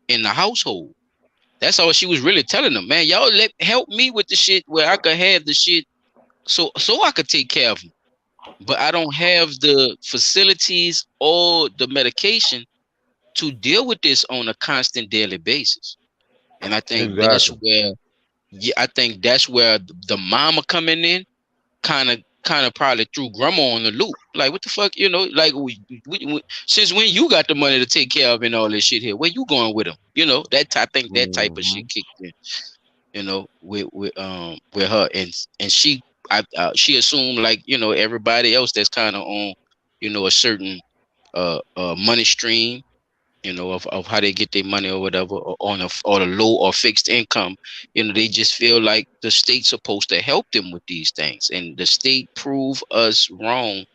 in the household. That's all she was really telling them. Man, y'all help me with the shit where I could have the shit, so I could take care of him, but I don't have the facilities or the medication to deal with this on a constant daily basis. And I think that's Exactly. where, yeah, I think that's where the mama coming in kind of probably threw grandma on the loop. Like, what the fuck, like since when you got the money to take care of and all this shit here? Where you going with them? I think that type of Hmm. shit kicked in. With her, and she assumed, like, everybody else that's kind of on, a certain money stream, of how they get their money or whatever, or on a low or fixed income. They just feel like the state's supposed to help them with these things, and the state prove us wrong,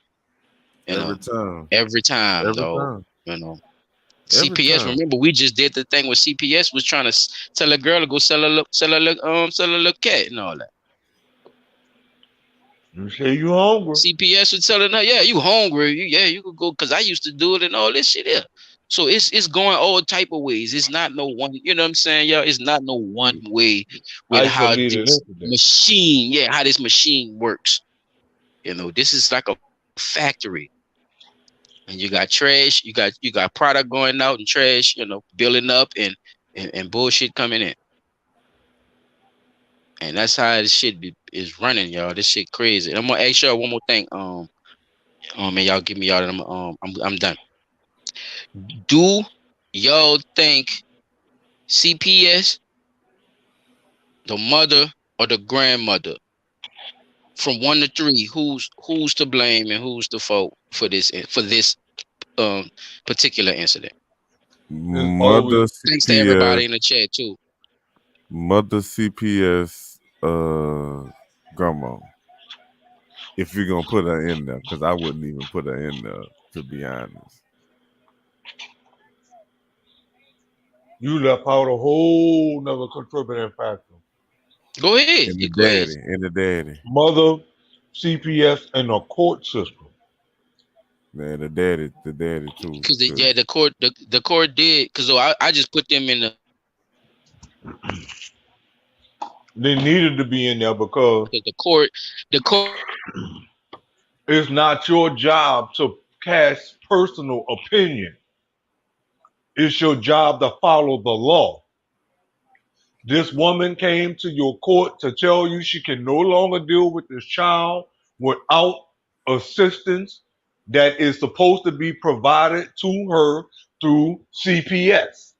you Every know time. every time, Every though. time. you know Every CPS. time. Remember, we just did the thing with CPS was trying to tell a girl to go sell a little cat and all that. You say you hungry. CPS was telling her, yeah, you hungry, yeah, you could go, because I used to do it and all this shit here. So it's going all type of ways. It's not no one, you know what I'm saying, y'all? It's not no one way with how Isolated this incident. machine, yeah, how this machine works. This is like a factory. And you got trash, you got product going out, and trash, building up, and bullshit coming in. And that's how this shit is running, y'all. This shit crazy. I'm gonna ask y'all one more thing. And y'all give me y'all. I'm done. Do y'all think CPS, the mother or the grandmother, from 1 to 3, who's to blame and who's the fault for this um particular incident? It's Mother always Thanks to CPS, everybody in the chat too. mother CPS, grandma. If you're gonna put her in there, because I wouldn't even put her in there, to be honest. you left out a whole nother contributing factor. Go ahead. And You the go ahead. daddy, and the daddy, Mother, CPS, and the court system. man, the daddy too. Because Because yeah, the court did, because I just put them in the They needed to be in there because because the court it's not your job to cast personal opinion. It's your job to follow the law. This woman came to your court to tell you she can no longer deal with this child without assistance that is supposed to be provided to her through CPS,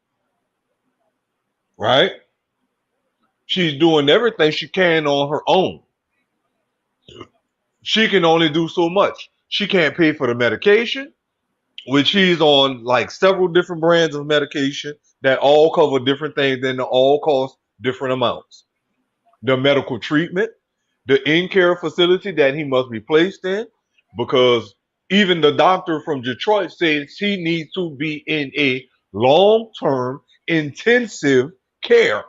right? She's doing everything she can on her own. she can only do so much. She can't pay for the medication, which she's on like several different brands of medication that all cover different things and all cost different amounts. The medical treatment, the in-care facility that he must be placed in, because even the doctor from Detroit says he needs to be in a long-term intensive care,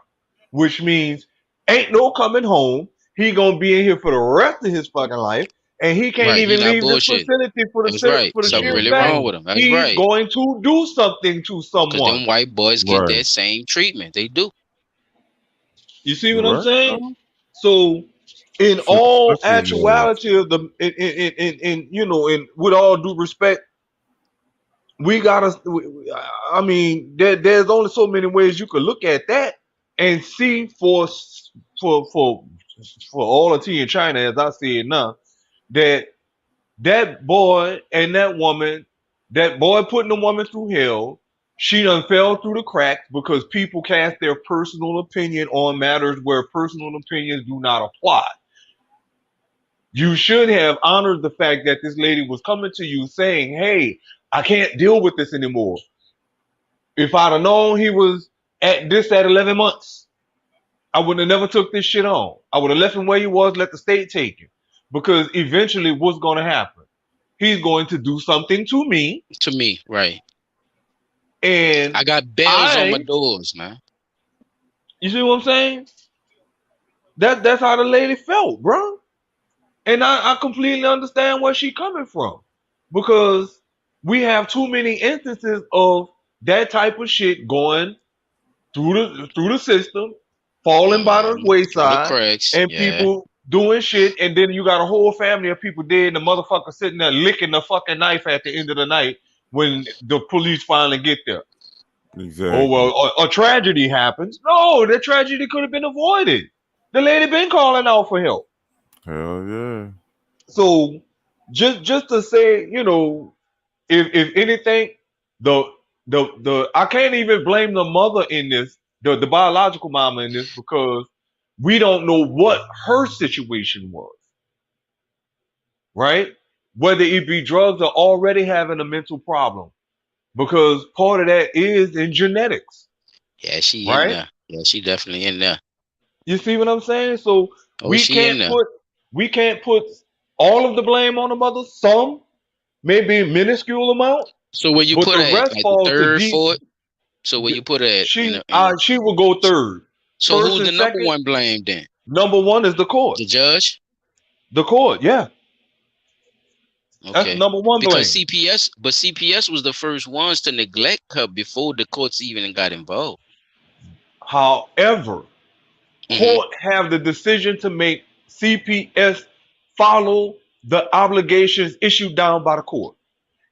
which means ain't no coming home. He gonna be in here for the rest of his fucking life, and he can't Right. He even not leave this bullshit. facility That's right. for the Something sheer really fact wrong Mm-hmm. with him. That's he's right. going to do something to Cause someone. them white boys get Right. that same treatment. They do. You see You what I'm right, saying? though? So, in Shit, all especially in actuality of the, in you know, in with all due respect, we gotta. I mean, there's only so many ways you could look at that and see for for for all of tea in China, as I see it now, that that boy and that woman, that boy putting the woman through hell, she done fell through the cracks because people cast their personal opinion on matters where personal opinions do not apply. You should have honored the fact that this lady was coming to you saying, "Hey, I can't deal with this anymore. If I'd have known he was at this at 11 months, I would have never took this shit on. I would have left him where he was, let the state take him. Because eventually what's going to happen? He's going to do something to me, To me, right. and I got bells on my I, doors, man. you see what I'm saying? That's how the lady felt, bro. And I completely understand where she coming from. Because we have too many instances of that type of shit going through the system, falling by the Through the wayside, cracks. and Yeah. people doing shit, and then you got a whole family of people dead, and the motherfucker sitting there licking the fucking knife at the end of the night when the police finally get there. Oh Exactly. well, a tragedy happens. No, that tragedy could have been avoided. The lady been calling out for help. Hell yeah. So just to say, if anything, the the I can't even blame the mother in this, the biological mama in this, because we don't know what her situation was, right? Whether it be drugs or already having a mental problem, because part of that is in genetics, Yeah, she in right? there. Yeah, she definitely in there. You see what I'm saying? So Oh, we she in can't there. put we can't put all of the blame on the mother. Some, maybe a minuscule amount, So where you but put the her at? rest Like the falls to third, deep. fourth? So where you put her at in the She will go third. so First who's and the number second, one blame then? number one is the court. The judge? The court, yeah, that's the Okay. number one Because blame. CPS was the first ones to neglect her before the courts even got involved. However, Hmm. court have the decision to make. CPS follow the obligations issued down by the court.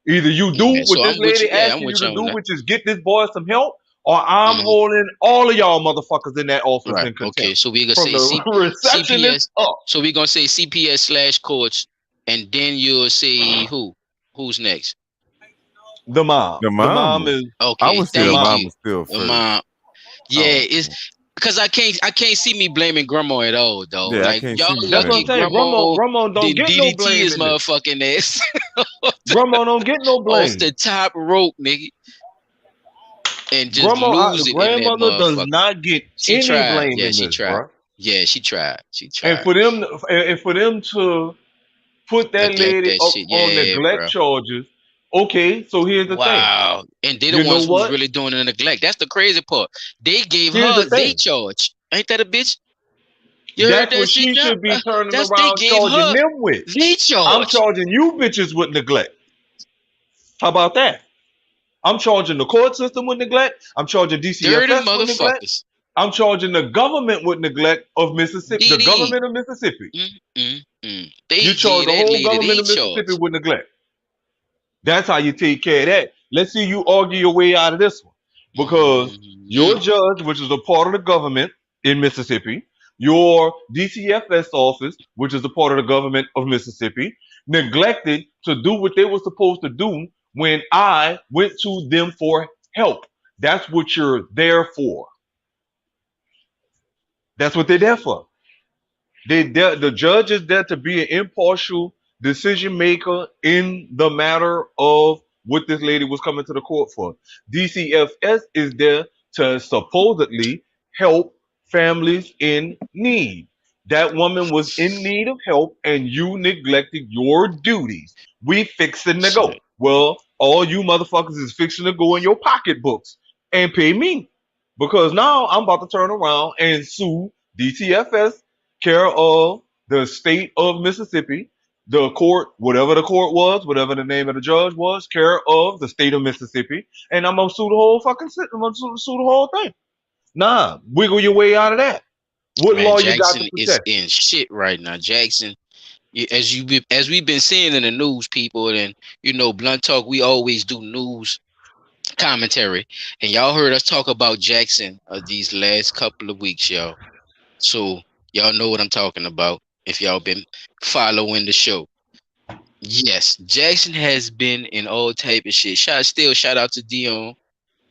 Either you do Yeah, what so this I'm with you. lady Yeah, I'm asking you with to you on do, that. which is get this boy some help, or I'm Hmm. holding all of y'all motherfuckers in that office Right. in Okay. contempt. So we're gonna From say the receptionist CPS. up. So we're gonna say CPS slash courts, and then you'll say who? Who's next? The mom. The The mom mama. is I Okay, would say the the thank mom. you. mama still first. Um, yeah, Oh, it's because I can't see me blaming grandma at all though. Yeah, I Like can't y'all see you that's what blaming I'm lucky saying. grandma. Grandma don't didn't get no DDT blame his in this. motherfucking ass Grandma don't get no off blame. the top rope, nigga, and just lose it in that Grandmother does motherfucker. not get She any tried. blame Yeah, in she this, tried. bro. Yeah, she tried. She And tried. for them to put that Neglect lady that up shit. on Yeah, neglect bro. charges. Okay, so here's the thing. Wow. And they the You know ones who's what? really doing the neglect. That's the crazy part. They gave Here's the her they thing. charge. Ain't that a bitch? You heard That's that what shit, she John? should be turning That's they around gave charging her them with. they I'm charge. charging you bitches with neglect. How about that? I'm charging the court system with neglect. I'm charging Dirty DCFS with neglect. motherfuckers. I'm charging the government with neglect of Mississippi, the DD. government of Mississippi. You They charge gave the that whole lady government they of Mississippi charge. with neglect. That's how you take care of that. Let's see you argue your way out of this one. Because your Mm-mm. judge, which is a part of the government in Mississippi, your DCFS office, which is a part of the government of Mississippi, neglected to do what they were supposed to do when I went to them for help. That's what you're there for. That's what they're there for. The judge is there to be an impartial decision maker in the matter of what this lady was coming to the court for. DCFS is there to supposedly help families in need. That woman was in need of help and you neglected your duties. We fixing to Shit. go. Well, all you motherfuckers is fixing to go in your pocketbooks and pay me. Because now I'm about to turn around and sue DTFS, care of the state of Mississippi, the court, whatever the court was, whatever the name of the judge was, care of the state of Mississippi, and I'm gonna sue the whole fucking I'm gonna sue the whole thing. Nah, wiggle your way out of that. What Man, law you got to Jackson is protect? in shit right now. Jackson, as we've been seeing in the news, people, and Blunt Talk, we always do news commentary, and y'all heard us talk about Jackson these last couple of weeks, y'all. So y'all know what I'm talking about if y'all been following the show. Yes, Jackson has been in all type of shit. Shout out to Dion.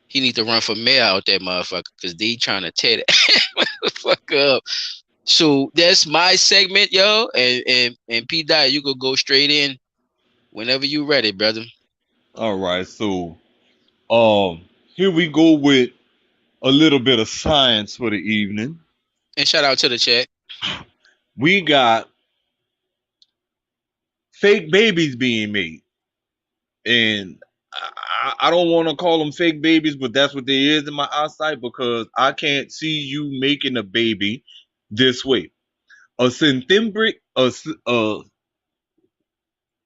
He need to run for mayor out that motherfucker because they trying to tear that fuck up. So that's my segment, yo. And P Dot, you could go straight in whenever you ready, brother. All right, so here we go with a little bit of science for the evening. And shout out to the chat. We got fake babies being made. And I don't want to call them fake babies, but that's what they is in my eyesight because I can't see you making a baby this way. A synthetic, wait,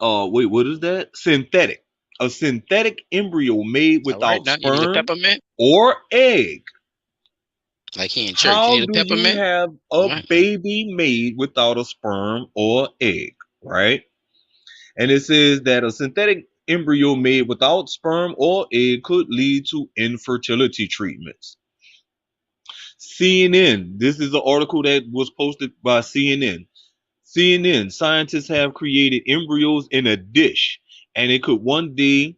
what is that? Synthetic. A synthetic embryo made All right, without now you need a sperm peppermint, or egg. like he in church. You How need a do you peppermint. have All a right. baby made without a sperm or egg? Right? And it says that a synthetic embryo made without sperm or egg could lead to infertility treatments. CNN, this is an article that was posted by CNN. CNN, scientists have created embryos in a dish, and it could one day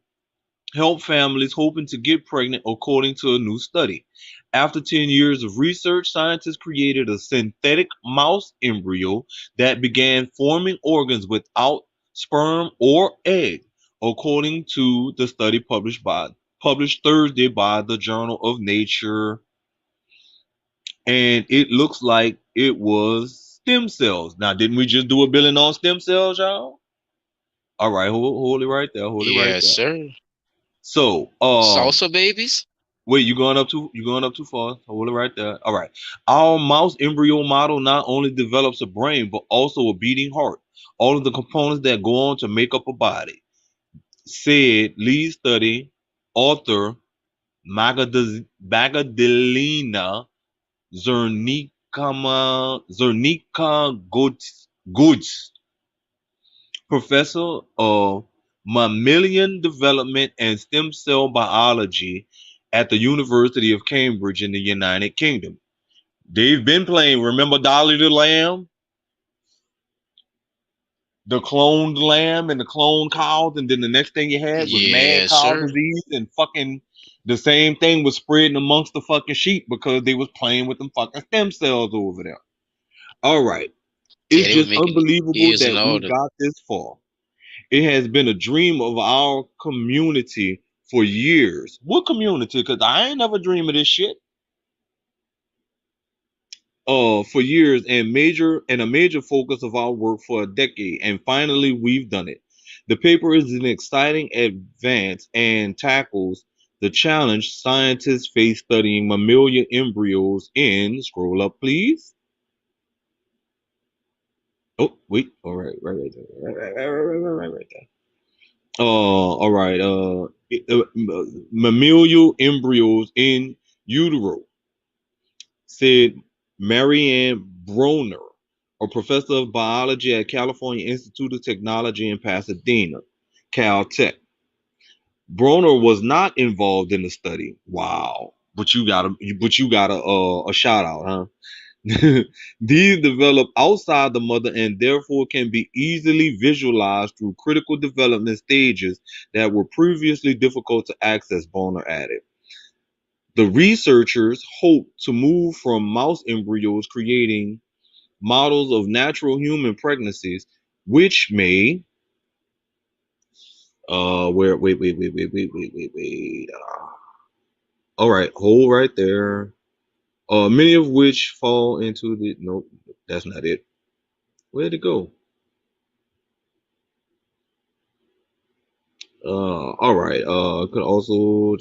help families hoping to get pregnant, according to a new study. After 10 years of research, scientists created a synthetic mouse embryo that began forming organs without sperm or egg, according to the study published Thursday by the Journal of Nature. And it looks like it was stem cells. Now, didn't we just do a billing on stem cells, y'all? All right, hold it right there. Hold it right Yes, there. sir. So, Salsa babies. wait, you going up too far. Hold it right there. All right. Our mouse embryo model not only develops a brain, but also a beating heart. All of the components that go on to make up a body, said lead study author Magdalena Zernika Goods, professor of mammalian development and stem cell biology at the University of Cambridge in the United Kingdom. They've been playing, remember Dolly the Lamb? The cloned lamb and the cloned cows, and then the next thing you had was mad Yes, cow sir. disease, and fucking the same thing was spreading amongst the fucking sheep because they was playing with them fucking stem cells over there. All right. Yeah, It's they was just making unbelievable kids and that all we the. got this far. It has been a dream of our community for years. What community? Because I ain't never dreamed of this shit. For years and a major focus of our work for a decade, and finally we've done it. The paper is an exciting advance and tackles the challenge scientists face studying mammalian embryos in, scroll up please. Oh wait, all right, right there, right there. All right. Mammalian embryos in utero, said Marianne Broner, a professor of biology at California Institute of Technology in Pasadena, Caltech. Broner was not involved in the study. Wow. But you got a shout out, huh? These develop outside the mother and therefore can be easily visualized through critical development stages that were previously difficult to access, Bonner added. The researchers hope to move from mouse embryos creating models of natural human pregnancies, which may where wait. All right, hold right there. Many of which fall into the nope, that's not it. Where'd it go? All right. Could also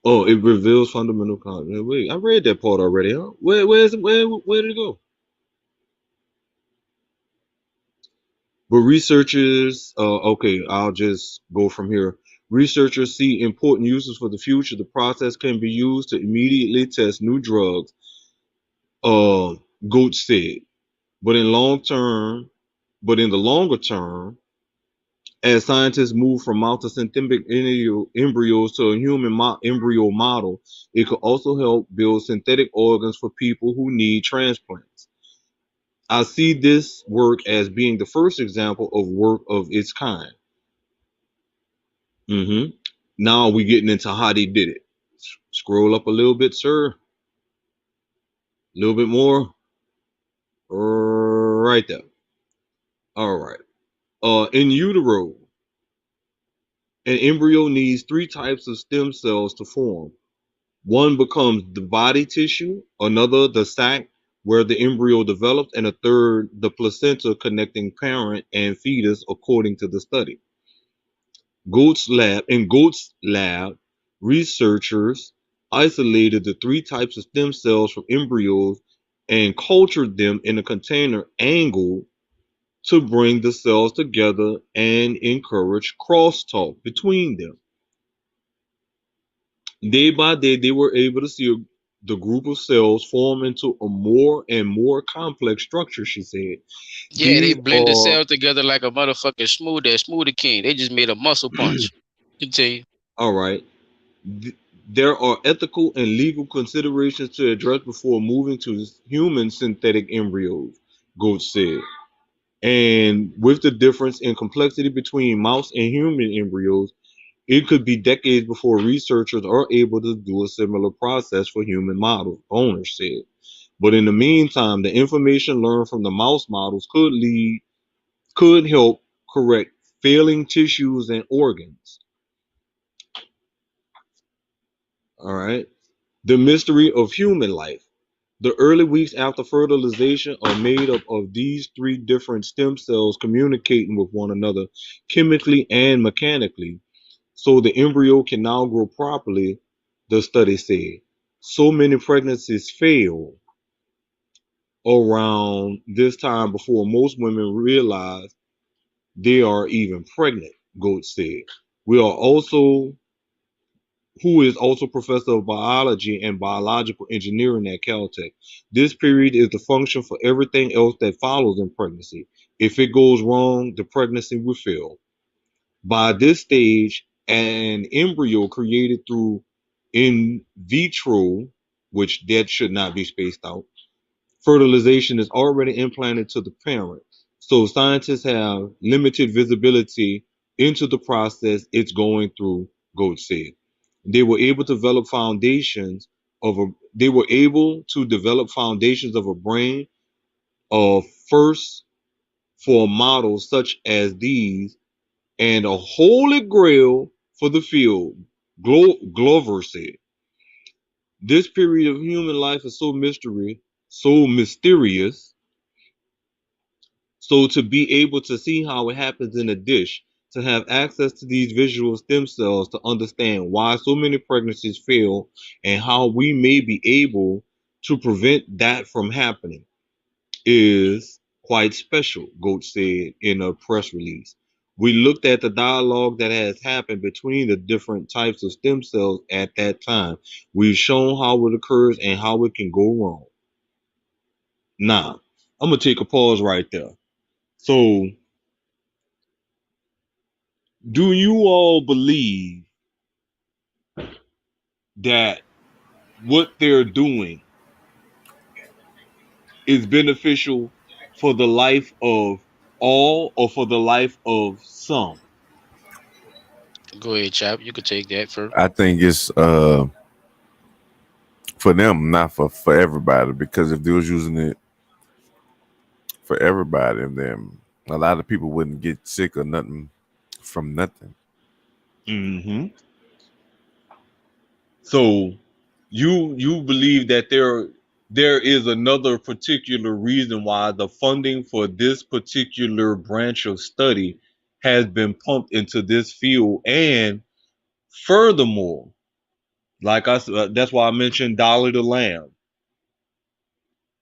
oh, it reveals fundamental content. Wait, I read that part already. Huh? Where did it go? But researchers, okay, I'll just go from here. Researchers see important uses for the future. The process can be used to immediately test new drugs. Uh, Goat said, but in long term, but in the longer term, as scientists move from mouse to synthetic embryos to a human embryo model, it could also help build synthetic organs for people who need transplants. I see this work as being the first example of work of its kind. hmm Now we're getting into how they did it. Scroll up a little bit, sir. A little bit more. Right there. All right. In utero, an embryo needs three types of stem cells to form. One becomes the body tissue, another the sac where the embryo develops, and a third the placenta connecting parent and fetus according to the study. Goat's lab, researchers isolated the three types of stem cells from embryos and cultured them in a container angled to bring the cells together and encourage crosstalk between them. Day by day, they were able to see the group of cells form into a more and more complex structure, she said. Yeah, they These blend the are, cells together like a motherfucking smoothie king. They just made a muscle punch. Continue. all right, there are ethical and legal considerations to address before moving to human synthetic embryos, Goetz said. And with the difference in complexity between mouse and human embryos, it could be decades before researchers are able to do a similar process for human models, owners said. But in the meantime, the information learned from the mouse models could help correct failing tissues and organs. All right. The mystery of human life. The early weeks after fertilization are made up of these three different stem cells communicating with one another chemically and mechanically, so the embryo can now grow properly, the study said. So many pregnancies fail around this time before most women realize they are even pregnant, Goetz said. We are also who is also professor of biology and biological engineering at Caltech. This period is the function for everything else that follows in pregnancy. If it goes wrong, the pregnancy will fail. By this stage, an embryo created through in vitro, which that should not be spaced out, fertilization is already implanted to the parent. So scientists have limited visibility into the process it's going through, Goetz said. They were able to develop foundations they were able to develop foundations of a brain of first for models such as these and a holy grail for the field, Glover said. This period of human life is so mysterious. So to be able to see how it happens in a dish, to have access to these visual stem cells to understand why so many pregnancies fail and how we may be able to prevent that from happening is quite special, Goetz said in a press release. We looked at the dialogue that has happened between the different types of stem cells at that time. We've shown how it occurs and how it can go wrong. Now, I'm going to take a pause right there. So, do you all believe that what they're doing is beneficial for the life of all or for the life of some? Go ahead, Chop. You could take that first. I think it's for them, not for everybody. Because if they was using it for everybody, then a lot of people wouldn't get sick or nothing from nothing. Hmm. So you believe that there is another particular reason why the funding for this particular branch of study has been pumped into this field, and furthermore, like I said, that's why I mentioned Dollar the Lamb.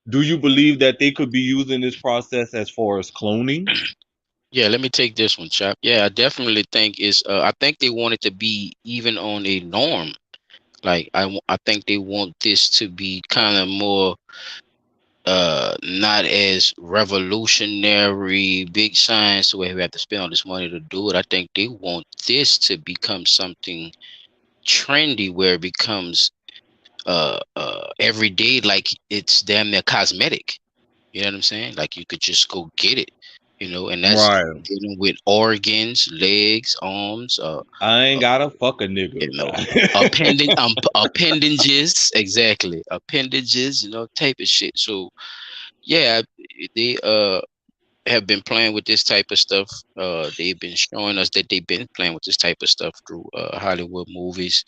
Do you believe that they could be using this process as far as cloning? Yeah, let me take this one, Chop. Yeah, I definitely think it's. I think they want it to be even on a norm. Like I think they want this to be kind of more not as revolutionary big science to where we have to spend all this money to do it. I think they want this to become something trendy where it becomes every day, like it's damn near cosmetic. You know what I'm saying? Like you could just go get it, and that's Right. dealing with organs, legs, arms, I ain't uh gotta fuck a nigga. you know, appendages, exactly, appendages, type of shit. So yeah, they have been playing with this type of stuff. They've been showing us that they've been playing with this type of stuff through Hollywood movies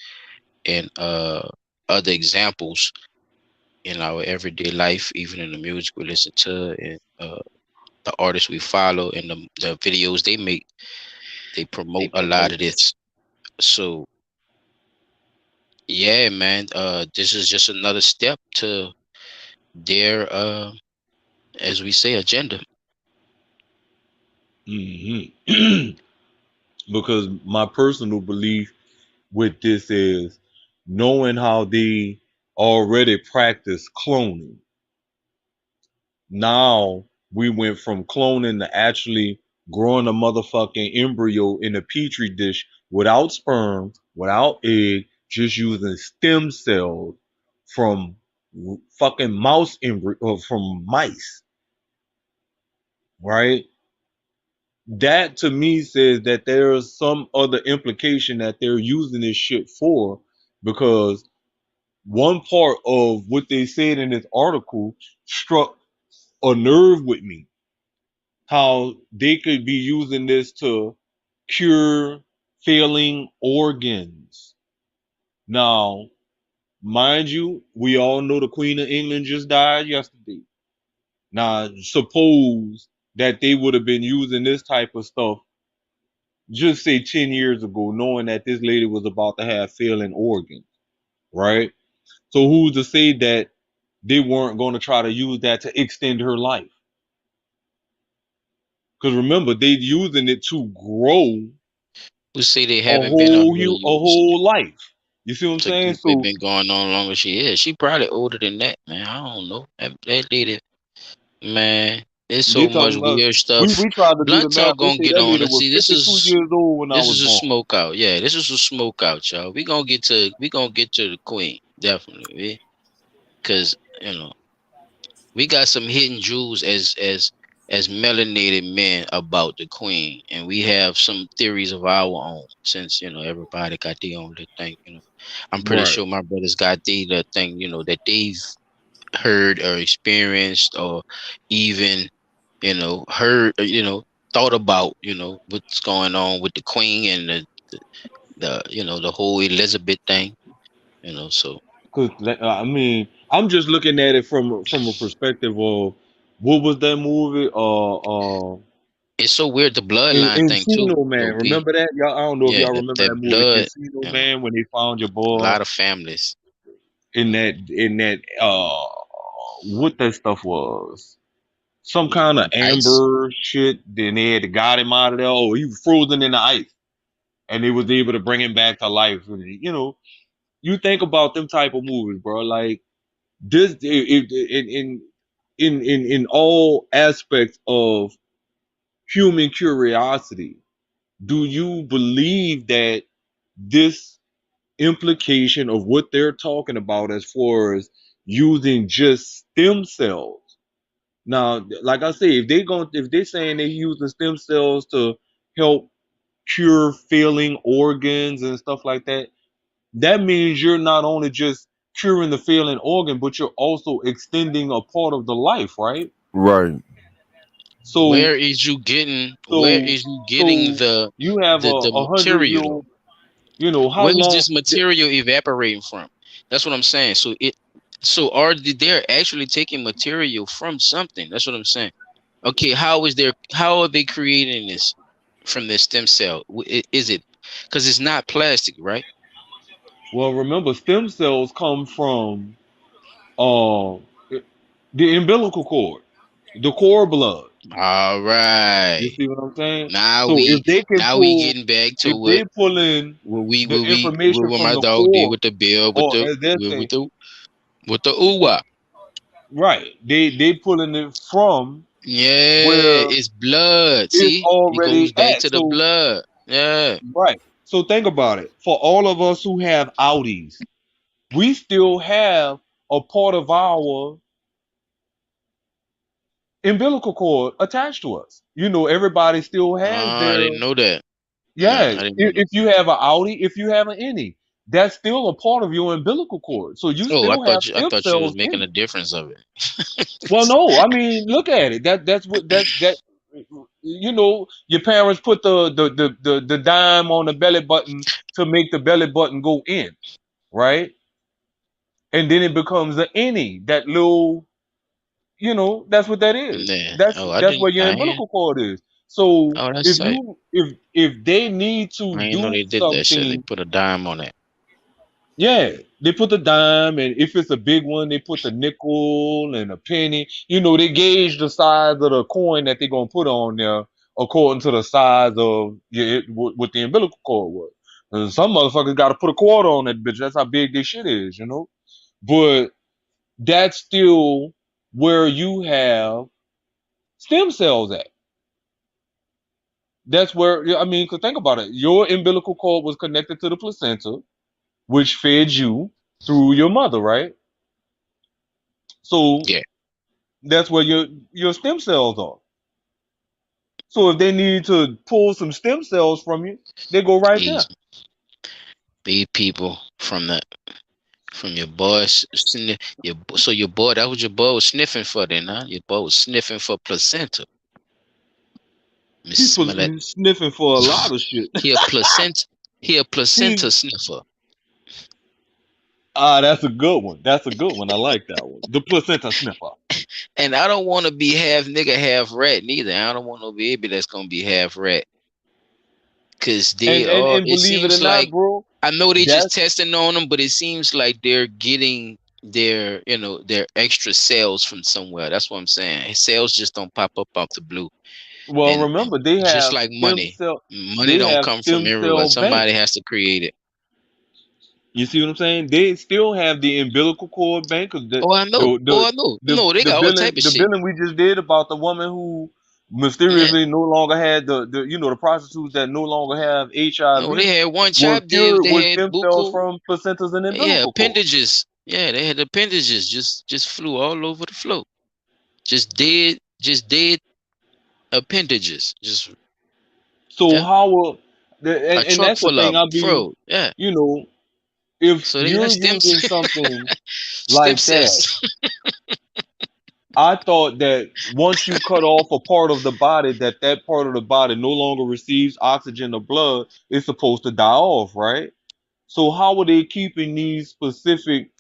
and other examples in our everyday life, even in the music we listen to and the artists we follow and the videos they make. They promote a lot of this. So yeah, man, this is just another step to their as we say, agenda. Hmm. Because my personal belief with this is knowing how they already practice cloning. Now we went from cloning to actually growing a motherfucking embryo in a petri dish without sperm, without egg, just using stem cells from fucking mouse embryo or from mice, right? That to me says that there's some other implication that they're using this shit for, because one part of what they said in this article struck a nerve with me. How they could be using this to cure failing organs. Now, mind you, we all know the Queen of England just died yesterday. Now, suppose that they would have been using this type of stuff just say 10 years ago, knowing that this lady was about to have failing organs, right? So who's to say that they weren't going to try to use that to extend her life? Because remember, they using it to grow Who say they a haven't been already a using it whole life. You see what I'm to saying? keep it So been going on longer she is? She probably older than that, man. I don't know. That lady, man, there's they so much talking about weird stuff. we tried to do the Blunt math. Talk They gonna say get that on. lady Let's was see. 52 years old when I This was is a born. smoke out. Yeah, this is a smoke out, y'all. We gonna get to the queen definitely, because we got some hidden jewels as melanated men about the queen, and we have some theories of our own. Since everybody got their own little thing. I'm pretty Right. sure my brothers got their thing. That they've heard or experienced or even heard or, thought about what's going on with the queen and the whole Elizabeth thing. So Cause I mean, I'm just looking at it from a perspective of what was that movie? it's so weird, the bloodline thing too, Encino Man. though. B, Remember that? Y'all, I don't know if yeah, y'all that, remember that that movie, blood, Encino you know Man, when they found your a boy lot of families. in that what that stuff was. Some kind of Ice. amber shit. Then they had to got him out of there. Oh, he was frozen in the ice, and they was able to bring him back to life. And, you think about them type of movies, bro. Like this, in all aspects of human curiosity, do you believe that this implication of what they're talking about as far as using just stem cells? Now, like I say, if they're saying they're using stem cells to help cure failing organs and stuff like that, that means you're not only just curing the failing organ, but you're also extending a part of the life, right? Right. So, Where is you getting? Where so, is you getting so you have the a hundred material though? year, how Where is long? this material evaporating from? That's what I'm saying. So are they're actually taking material from something? That's what I'm saying. Okay, how are they creating this from their stem cell? Is it because it's not plastic, right? Well, remember, stem cells come from uh, the umbilical cord, the cord blood. All You right. see what I'm saying? Now So we if they can now we pull, getting back to if they what pull in the information what from my the dog did core, with the bill or as they say, with the ooh. right, they pulling it from Yeah, where it's blood. it's See, it already goes back at. to the So blood. Yeah. right. So think about it. For all of us who have Audis, we still have a part of our umbilical cord attached to us. Everybody still has I their. didn't know that. Yeah, I didn't know that. if you have an Audi, if you have an any, that's still a part of your umbilical cord. So you Oh, still have I stem thought you was cells making in a it. difference of it. Well, no, I mean, look at it. That's what that your parents put the dime on the belly button to make the belly button go in, right? And then it becomes an innie, that little, that's what that is. Yeah. That's Oh, that's where your umbilical cord is. So Oh, that's if sick. you if they need to I didn't know do they did that shit. They something. put a dime on it. Yeah, they put the dime, and if it's a big one, they put the nickel and a penny. They gauge the size of the coin that they're gonna put on there according to the size of what the umbilical cord was. And some motherfuckers got to put a quarter on that bitch. That's how big this shit is. But that's still where you have stem cells at. That's where, yeah, I mean, 'cause think about it. Your umbilical cord was connected to the placenta, which fed you through your mother, right? So Yeah. that's where your stem cells are. So if they need to pull some stem cells from you, they go right there. These people from your boss. So your boy, that was your boy was sniffing for then, huh? Your boy was sniffing for placenta. Me He's smell it. sniffing for a lot of shit. He a placenta. He a He placenta sniffer. That's a good one. That's a good one. I like that one. The placenta sniffer. And I don't want to be half nigga, half rat neither. I don't want no baby that's gonna be half rat. Cause And they and are. and It believe it or seems not, like bro, I know they just that's testing on them, but it seems like they're getting their extra sales from somewhere. That's what I'm saying. Sales just don't pop up out the blue, well. and Remember, they just have like stem money, cell. money They don't have come from stem everywhere. cell Somebody banks. has to create it. You see what I'm saying? They still have the umbilical cord bank, because the Oh, I know. the Oh, the I know. the No, they the got all type billing of the shit. billing we just did about the woman who Yeah. mysteriously no longer had the prostitutes that no longer have No, they HIV had one was chop there. cured with They had stem cells buku. from placentas and Yeah, umbilical cord. appendages. Yeah, they had appendages. Just flew all over the floor. Just dead appendages. Just So yeah. how will A and truck that's the full thing of them. I be, Bro, yeah. you know, if So they got you're stem using something stem like that, cells. I thought that once you cut off a part of the body, that part of the body no longer receives oxygen or blood, it's supposed to die off, right? So how are they keeping these specific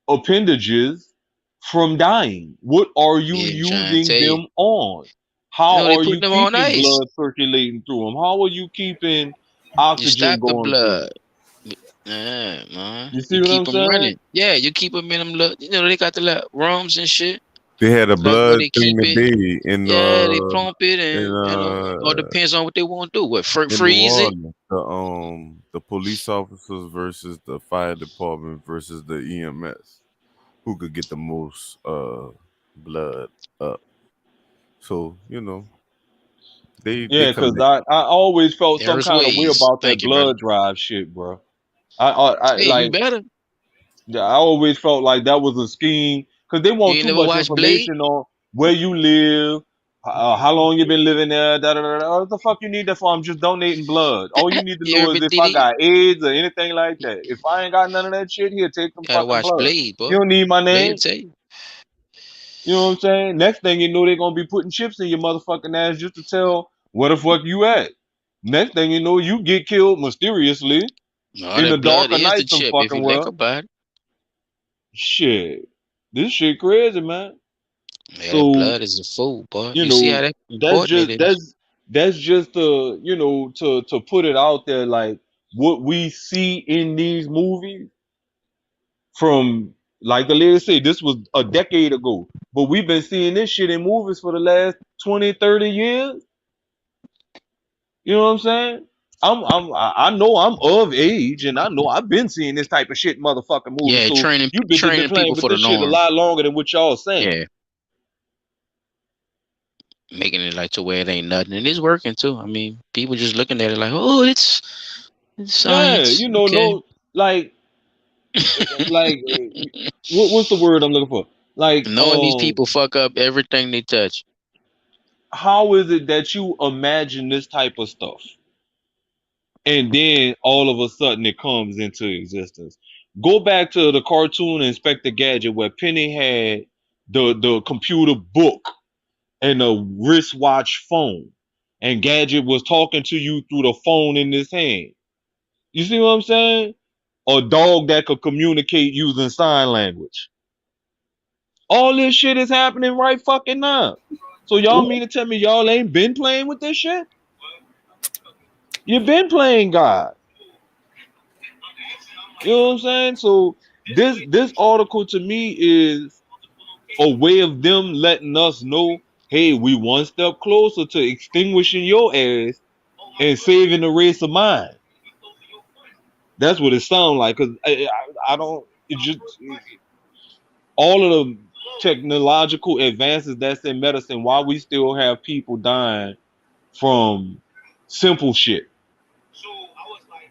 appendages from dying? What are you Yeah, I'm trying to using tell you. them on? How They are put you them on keeping ice. blood circulating through them? How are you keeping You oxygen stop the going through blood. them? Yeah, man. You You see what keep I'm them saying? running. Yeah, you keep them in them. They got the little rooms and shit. They had a Like where blood they thing keep it. today Yeah, they plump it in and all depends on what they want to do. What New freeze it? Orleans. The police officers versus the fire department versus the EMS. Who could get the most blood up? So, they Yeah, because collect. I always felt some There's kind of way ways. about that Thank you, brother. blood drive shit, bro. I Hey, you like better. yeah, I always felt like that was a scheme because they You want ain't too never much watched Blade? information on where you live. How long you been living there? Da, da, da, da. What the fuck you need that for? I'm just donating blood. All you need to You know ever is if did I it? got AIDS or anything like that. If I ain't got none of that shit, here, take some Gotta fucking watch blood. Blade, You boy. don't need my Blade will name. tell you. You know what I'm saying? Next thing you know, they're gonna be putting chips in your motherfucking ass just to tell where the fuck you at. Next thing you know, you get killed mysteriously No, in the that blood darker is the night some chip if fucking you think well. about it. Shit. This shit crazy, man. Yeah, that So, blood is the food, boy. you You see how know, that that's important it just is. that's just to, you know, to put it out there like what we see in these movies from, like the lady said, this was a decade ago. But we've been seeing this shit in movies for the last 20, 30 years. You know what I'm saying? I know I'm of age, and I know I've been seeing this type of shit in motherfucking movies. Yeah, So you bitches been training playing people with for the this shit a norm. lot longer than what y'all saying. Yeah, making it like to where it ain't nothing, and it's working too. I mean, people just looking at it like, oh, it's Yeah, science. you know, Okay. no, like what's the word I'm looking for? Like, Knowing these people fuck up everything they touch. how is it that you imagine this type of stuff, and then all of a sudden it comes into existence? Go back to the cartoon Inspector Gadget where Penny had the computer book and a wristwatch phone, and Gadget was talking to you through the phone in his hand. You see what I'm saying? A dog that could communicate using sign language. All this shit is happening right fucking now. So y'all mean to tell me y'all ain't been playing with this shit? You been playing God. You know what I'm saying? So this article to me is a way of them letting us know, hey, we one step closer to extinguishing your ass and saving the race of mine. That's what it sounds like. Cause I don't. It just all of the technological advances that's in medicine. Why we still have people dying from simple shit?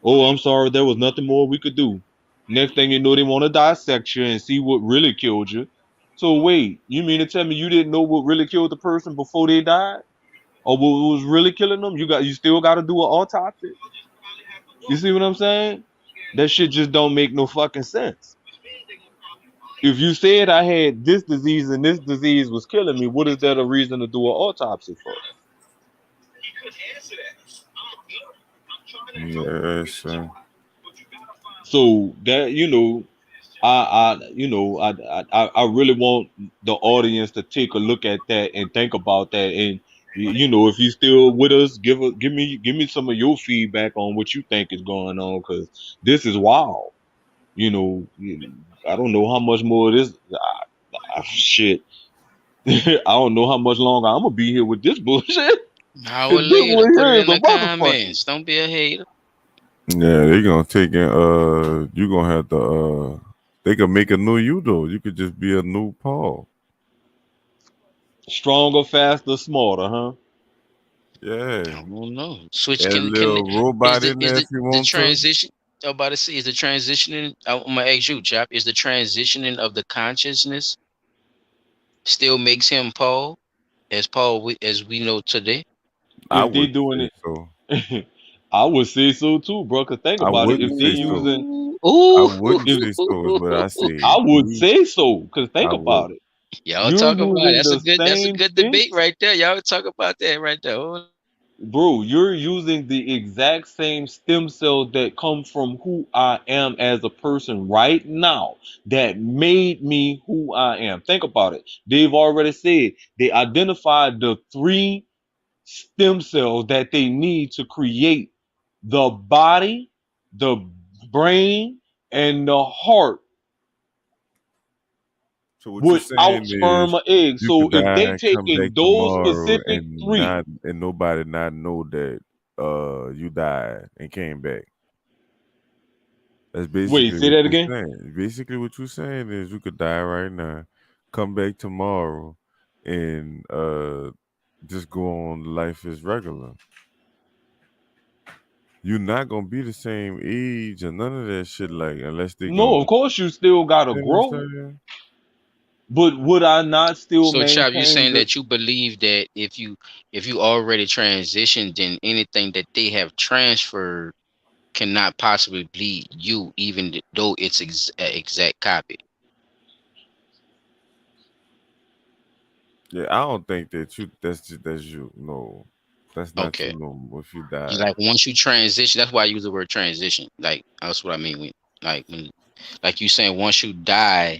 Oh, I'm sorry, there was nothing more we could do. Next thing you know, they want to dissect you and see what really killed you. So wait, you mean to tell me you didn't know what really killed the person before they died, or what was really killing them? You still got to do an autopsy. You see what I'm saying? That shit just don't make no fucking sense. If you said I had this disease and this disease was killing me, what is that a reason to do an autopsy for? Yes, So that I really want the audience to take a look at that and think about that. And if you still with us, give me some of your feedback on what you think is going on, because this is wild. I don't know how much more of this. Shit, I don't know how much longer I'm gonna be here with this bullshit. An hour Cause this later, one put it here is in a the motherfucker. comments. Don't be a hater. yeah, they gonna take in. You gonna have to. They could make a new you though. You could just be a new Paul. Stronger, faster, smarter, huh? Yeah, I don't know. Switch add a can little is robot the in is there the if you the want to. transition. I'm about to say, is the transitioning? I'm gonna ask you, chap. Is the transitioning of the consciousness still makes him Paul, as we know today? I If they would doing say it, so. I would say so too, bro. Cause think I about it. wouldn't If they say so. using, Ooh, I ooh. wouldn't if say so. Is what I I say. would Me, say so, cause think I would. about it. Y'all You're talk about it. using the That's a same good debate stems, right there. Y'all talk about that right there. Oh, bro. You're using the exact same stem cells that come from who I am as a person right now. That made me who I am. Think about it. They've already said they identified the three stem cells that they need to create the body, the brain, and the heart So what you're without saying sperm is or egg. you So could if die they and come taking back those tomorrow specific and three, not and nobody not know that you died and came back. That's wait, basically say what that you're again. saying. Basically what you're saying is you could die right now, come back tomorrow, and just go on life as regular. You're not gonna be the same age or none of that shit, like unless they No, gonna, of course you still gotta you know what grow. I'm saying? But would I not still So, Chop, you maintain saying the? that you believe that if you already transitioned, then anything that they have transferred cannot possibly be you, even though it's exact copy. Yeah, I don't think that you. That's you. No, that's not you. Okay. No, if you You die. like once you transition, that's why I use the word transition. Like that's what I mean like you saying once you die,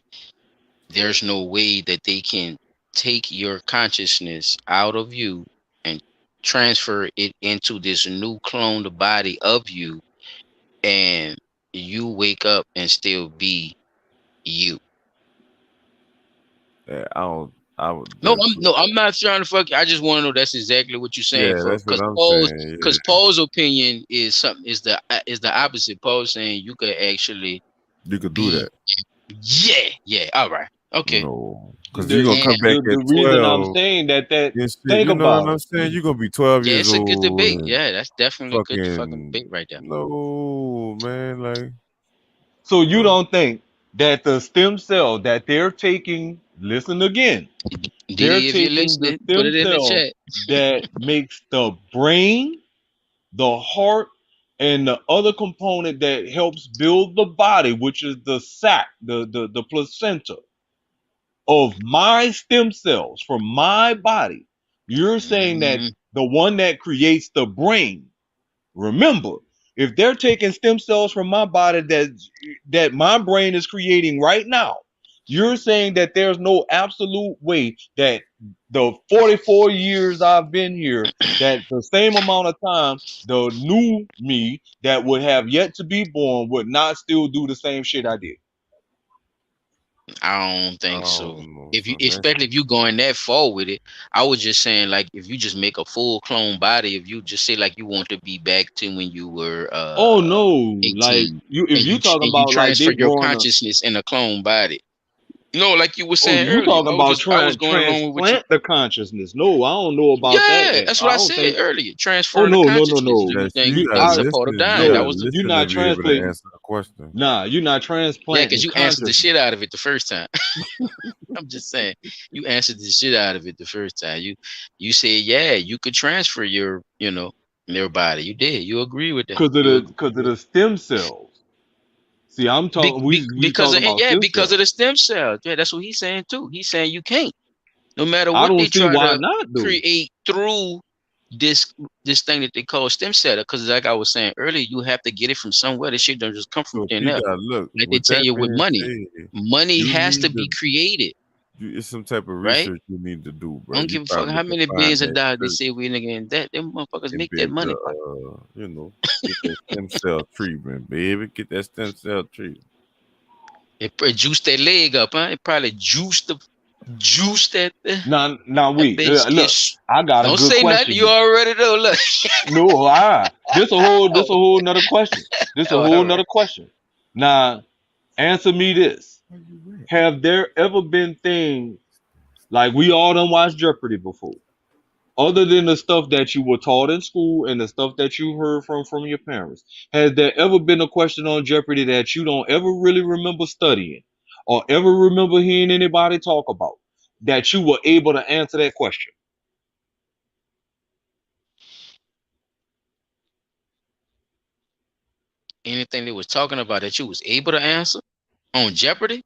there's no way that they can take your consciousness out of you and transfer it into this new cloned body of you, and you wake up and still be you. Yeah, I don't. I would. No, That's I'm not trying to fuck you. I just want to know that's exactly what you're saying yeah. for That's what I'm saying. Because Yeah, Paul's opinion is something is the opposite. Paul's saying you could actually you could do be that. yeah. All right. Okay. No, because you're The, gonna And come back at the reason I'm 12 saying that and shit. think You know what about I'm it. saying? You're gonna be 12 yeah, years it's a good old debate. and Yeah, that's definitely a good fucking debate fucking right there. no, man. Like So you no, don't think that the stem cell that they're taking, listen again, they're Diddy, if you're taking the listening, put stem it in the cell chat. that makes the brain, the heart, and the other component that helps build the body, which is the sac, the placenta of my stem cells from my body. You're saying that Mhm. the one that creates the brain. Remember, if they're taking stem cells from my body that my brain is creating right now, you're saying that there's no absolute way that the 44 years I've been here, that the same amount of time the new me that would have yet to be born would not still do the same shit I did. I don't I think so. don't know, If you, son. That's especially if you going that far with it, I was just saying like if you just make a full clone body, if you just say like you want to be back to when you were Oh no, like 18, you if you talking and you about like transfer they your growing up. consciousness in a clone body. No, like you were Oh, saying you earlier. talking about I was going along with what you. transplant the consciousness? No, I don't know about that. Yeah, that's what I I don't said think. earlier. Oh Transferring the no, no, no, consciousness. Do no. you yes. think You You, gotta that's I a part of listen. You dying? That gotta no. was the You're listen to not be able to translating. answer the question. Nah, you're not yeah, transplanting because you answered the consciousness shit out of it the first time. I'm just saying, you answered the shit out of it the first time. You said, yeah, you could transfer your body. You did. You agree with that. You agree because of with the stem cells. See, I'm talking. We because talking of about yeah, stem because of cells. the stem cells. Yeah, that's what he's saying too. He's saying you can't, no matter I what don't they see try why to not though. create through this this thing that they call stem cell. Because like I was saying earlier, you have to get it from somewhere. This shit don't just come from So thin you air. gotta look. Like they With tell that you with being money, said, money you has to need be to. created, It's some type of right? research you need to do, I bro. don't You give a fuck probably how can many find billions of that dollars they search say we nigga in that. Them motherfuckers and make be that able money, boy. to, get that stem cell treatment, baby. Get that stem cell treatment. It probably juiced that leg up, huh? It probably juice Now that wait. basically. Look, I got a Don't good say nothing. question You here. already know. Look. No, this a Oh, whole nother question. This a all whole right. nother question. Now, answer me this. Where you at? Have there ever been things like we all done watched Jeopardy before? Other than the stuff that you were taught in school and the stuff that you heard from your parents, has there ever been a question on Jeopardy that you don't ever really remember studying or ever remember hearing anybody talk about that you were able to answer that question? Anything they was talking about that you was able to answer on Jeopardy?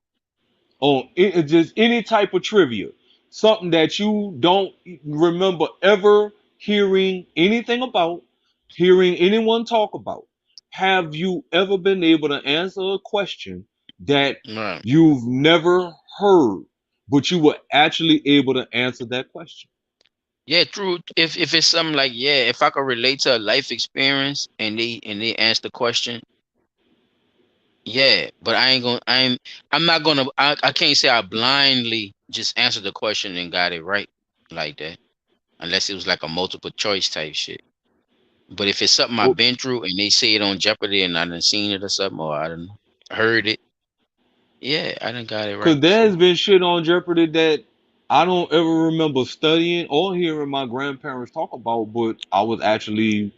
On just any type of trivia, something that you don't remember ever hearing anything about, hearing anyone talk about. Have you ever been able to answer a question that Right. you've never heard, but you were actually able to answer that question? Yeah, true. If it's something like if I could relate to a life experience and they ask the question, yeah. But I'm not gonna. I can't say I blindly just answered the question and got it right like that, unless it was like a multiple choice type shit. But if it's something I've Well, been through and they say it on Jeopardy and I done seen it or something or I done heard it, yeah, I done got it right because there has before. been shit on Jeopardy that I don't ever remember studying or hearing my grandparents talk about, but I was actually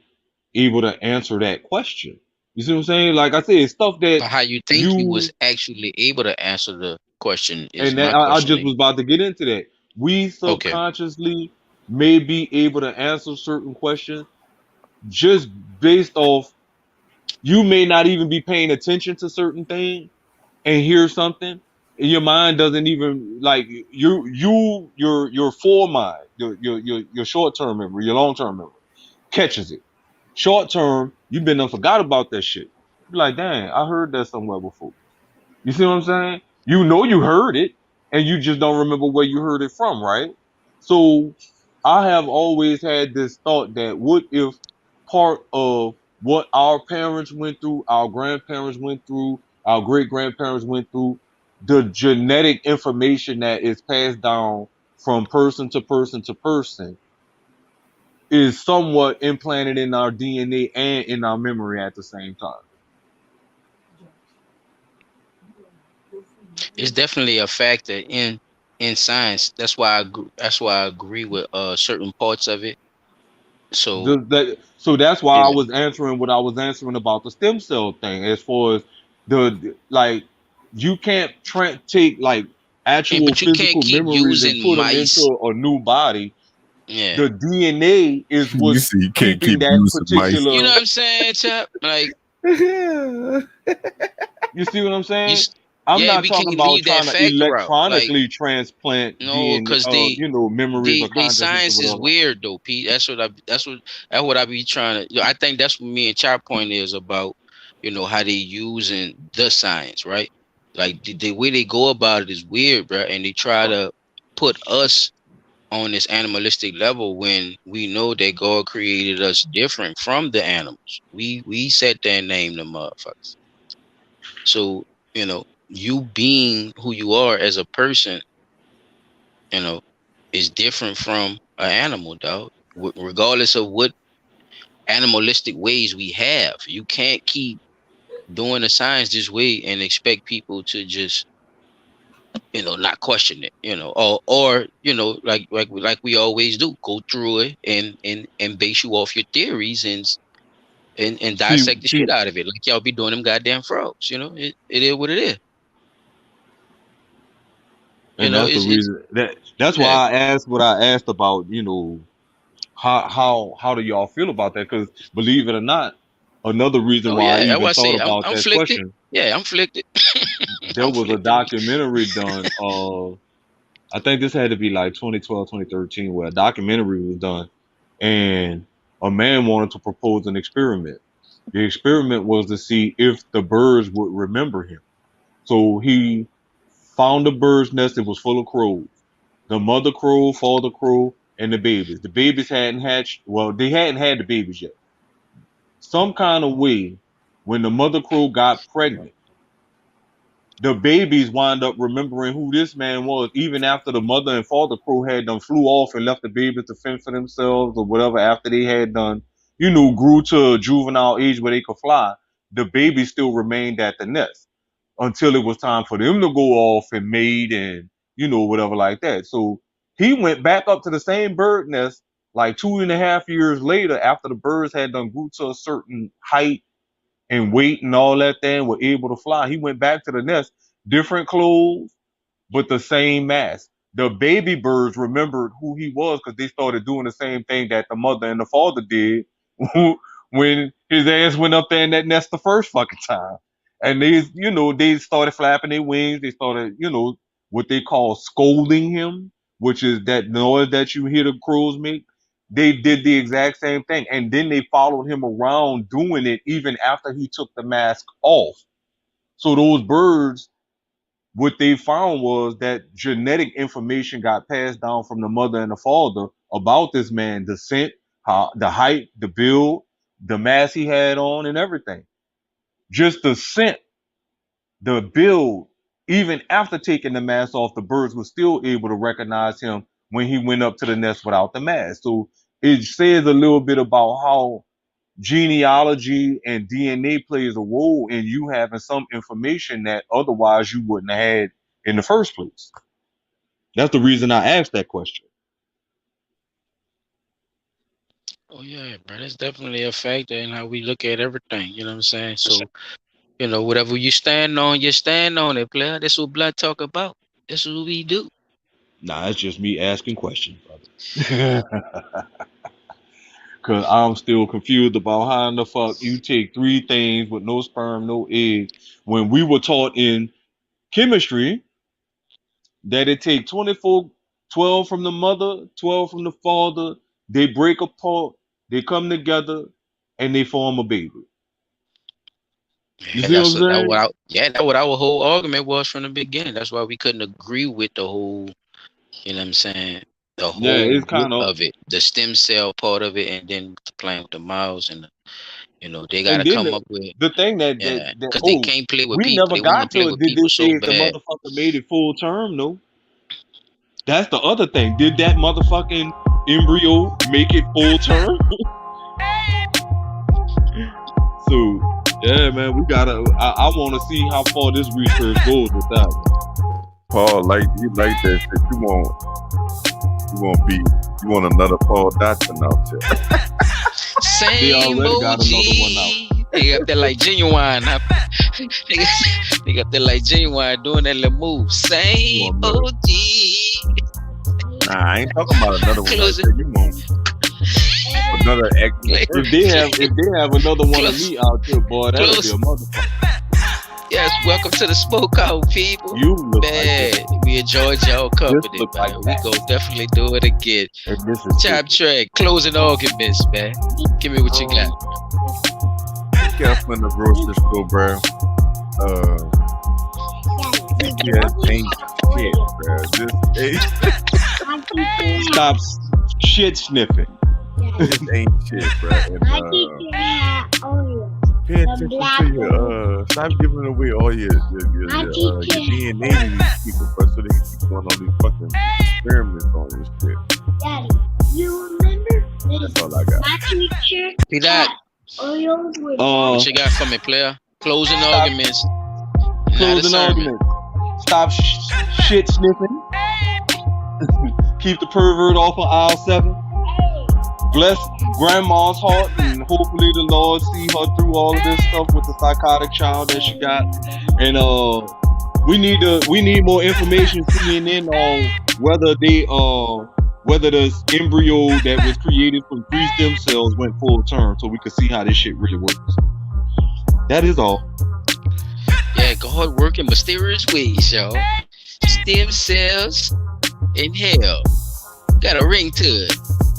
able to answer that question. You see what I'm saying? Like I said, it's stuff that But how you think you was you actually able to answer question. Is And my that, I question just is was about to get into that. We okay. subconsciously may be able to answer certain questions just based off, you may not even be paying attention to certain things and hear something, and your mind doesn't even like your full mind, your short term memory, your long term memory catches it. Short term, you've been done forgot about that shit. You're like, dang, I heard that somewhere before. You see what I'm saying? You know you heard it, and you just don't remember where you heard it from, right? So I have always had this thought that what if part of what our parents went through, our grandparents went through, our great grandparents went through, the genetic information that is passed down from person to person to person is somewhat implanted in our DNA and in our memory at the same time. It's definitely a factor in science. That's why I agree with certain parts of it. So So that's why I yeah, was answering what I was answering about the stem cell thing, as far as like you can't take like and actual but you can't physical keep memories and using put them into mice. a new body. Yeah, The DNA is You what's see, you can't keeping keep that using mice. you know particular. what I'm saying, Chap? Like Yeah. You see what I'm you, saying? I'm yeah, not we can't talking about leave that trying to factor out. Like electronically transplant no, DNA, because memories or they consciousness or science is whatever. weird though, Pete. That's what I be trying to. I think that's what me and Chop point is about. How they using the science, right? Like the way they go about it is weird, bro. And they try to put us on this animalistic level when we know that God created us different from the animals. We sat there and named them motherfuckers. So you being who you are as a person, you know, is different from an animal, dog. Regardless of what animalistic ways we have, you can't keep doing the science this way and expect people to just, not question it, or like we always do, go through it and base you off your theories and See, dissect the shit out of it, like y'all be doing them goddamn frogs. It is what it is. and that's the It's reason that's yeah. why I asked what I asked about. How do y'all feel about that? Because believe it or not, another reason Oh why I yeah, I even was thought say about I'm that flicked. question, Yeah, I'm flicked. there I'm was a flicked. documentary done. I think this had to be like 2012, 2013, where a documentary was done, and a man wanted to propose an experiment. The experiment was to see if the birds would remember him. So he found a bird's nest. It was full of crows. The mother crow, father crow, and the babies. The babies hadn't hatched. Well, they hadn't had the babies yet. Some kind of way, when the mother crow got pregnant, the babies wind up remembering who this man was, even after the mother and father crow had done flew off and left the babies to fend for themselves or whatever. After they had done, grew to a juvenile age where they could fly, the babies still remained at the nest until it was time for them to go off and mate and whatever like that. So he went back up to the same bird nest like 2.5 years later, after the birds had done grew to a certain height and weight and all that thing, were able to fly. He went back to the nest, different clothes, but the same mass. The baby birds remembered who he was because they started doing the same thing that the mother and the father did when his ass went up there in that nest the first fucking time. And they started flapping their wings. They started, what they call scolding him, which is that noise that you hear the crows make. They did the exact same thing. And then they followed him around doing it even after he took the mask off. So those birds, what they found was that genetic information got passed down from the mother and the father about this man, the scent, how, the height, the build, the mask he had on, and everything. Just the scent, the build, even after taking the mask off, the birds were still able to recognize him when he went up to the nest without the mask. So it says a little bit about how genealogy and DNA plays a role in you having some information that otherwise you wouldn't have had in the first place. That's the reason I asked that question. Oh yeah, bro. That's definitely a factor in how we look at everything. You know what I'm saying? So Whatever you stand on, you stand on it, player. That's what Blunt Talk about. That's what we do. Nah, it's just me asking questions, brother. Cause I'm still confused about how in the fuck you take three things with no sperm, no egg, when we were taught in chemistry that it take 24, 12 from the mother, 12 from the father, they break apart, they come together, and they form a baby. You Yeah, see what I'm saying? that's what our whole argument was from the beginning. That's why we couldn't agree with the whole, you know what I'm saying, the Yeah, whole it's group kind of, of it, the stem cell part of it, and then playing with the mouse and they got and to then come up with, the thing yeah, that because they oh, can't play with we people. never They want to got play to it. with Did they people say so if the bad. motherfucker made it full term? No, that's the other thing. Did that motherfucking embryo make it full term? So yeah, man, we gotta. I want to see how far this research goes with that one. Paul, you like that shit. You want another Paul Dotson out there. They Same already got another one out. OG. They got that like genuine. They got that like genuine doing that little move. Same One minute. OG. Nah, I ain't talking about another one like Close it. that. You want another actual person. If they have another one of Close. me out here, boy, that'll be Close. a motherfucker. Yes, welcome to the Smoke Out, people. You look like Man, this. we enjoyed y'all company, look man. like We that. go definitely do it again. And this is Chop track, closing arguments, man. Give me what you got. Careful in the grocery store, bro. Yeah, ain't shit, bro. This stop shit sniffing. ain't shit, bro. And pay attention to your stop giving away all your DNA to these people, bro, so they can keep going on these fucking experiments on this shit. Daddy, you remember That's all I got. my teacher See that? Oreos with What you got for me, player? Closing arguments. Not a Closing sermon. argument. Stop shit sniffing. Keep the pervert off of aisle 7. Bless grandma's heart, and hopefully the Lord see her through all of this stuff with the psychotic child that she got. And we need more information coming in on whether the embryo that was created from 3 stem cells went full term, so we can see how this shit really works. That is all. Yeah, God work in mysterious ways, y'all. Stem cells in hell. Got a ring to it.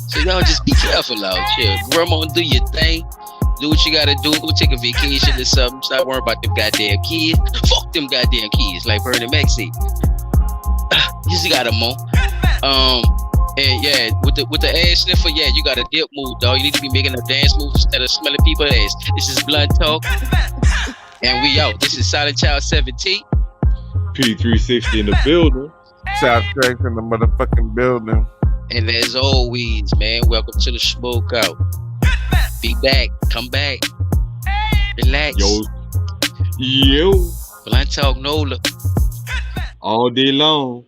So y'all just be careful out here. Grandma, do your thing. Do what you gotta do. Go take a vacation or something. Stop worrying about them goddamn kids. Fuck them goddamn kids, like Bernie Mac said. You just got them on. And yeah, with the ass sniffer, yeah, you got a dip move, dog. You need to be making a dance move instead of smelling people's ass. This is Blunt Talk. And we out. This is Silent Child 17. P360 in the building. South Track in the motherfucking building. And as always, man, welcome to the Smoke Out. Be back. Come back. Relax. Yo. Blunt Talk Nola. All day long.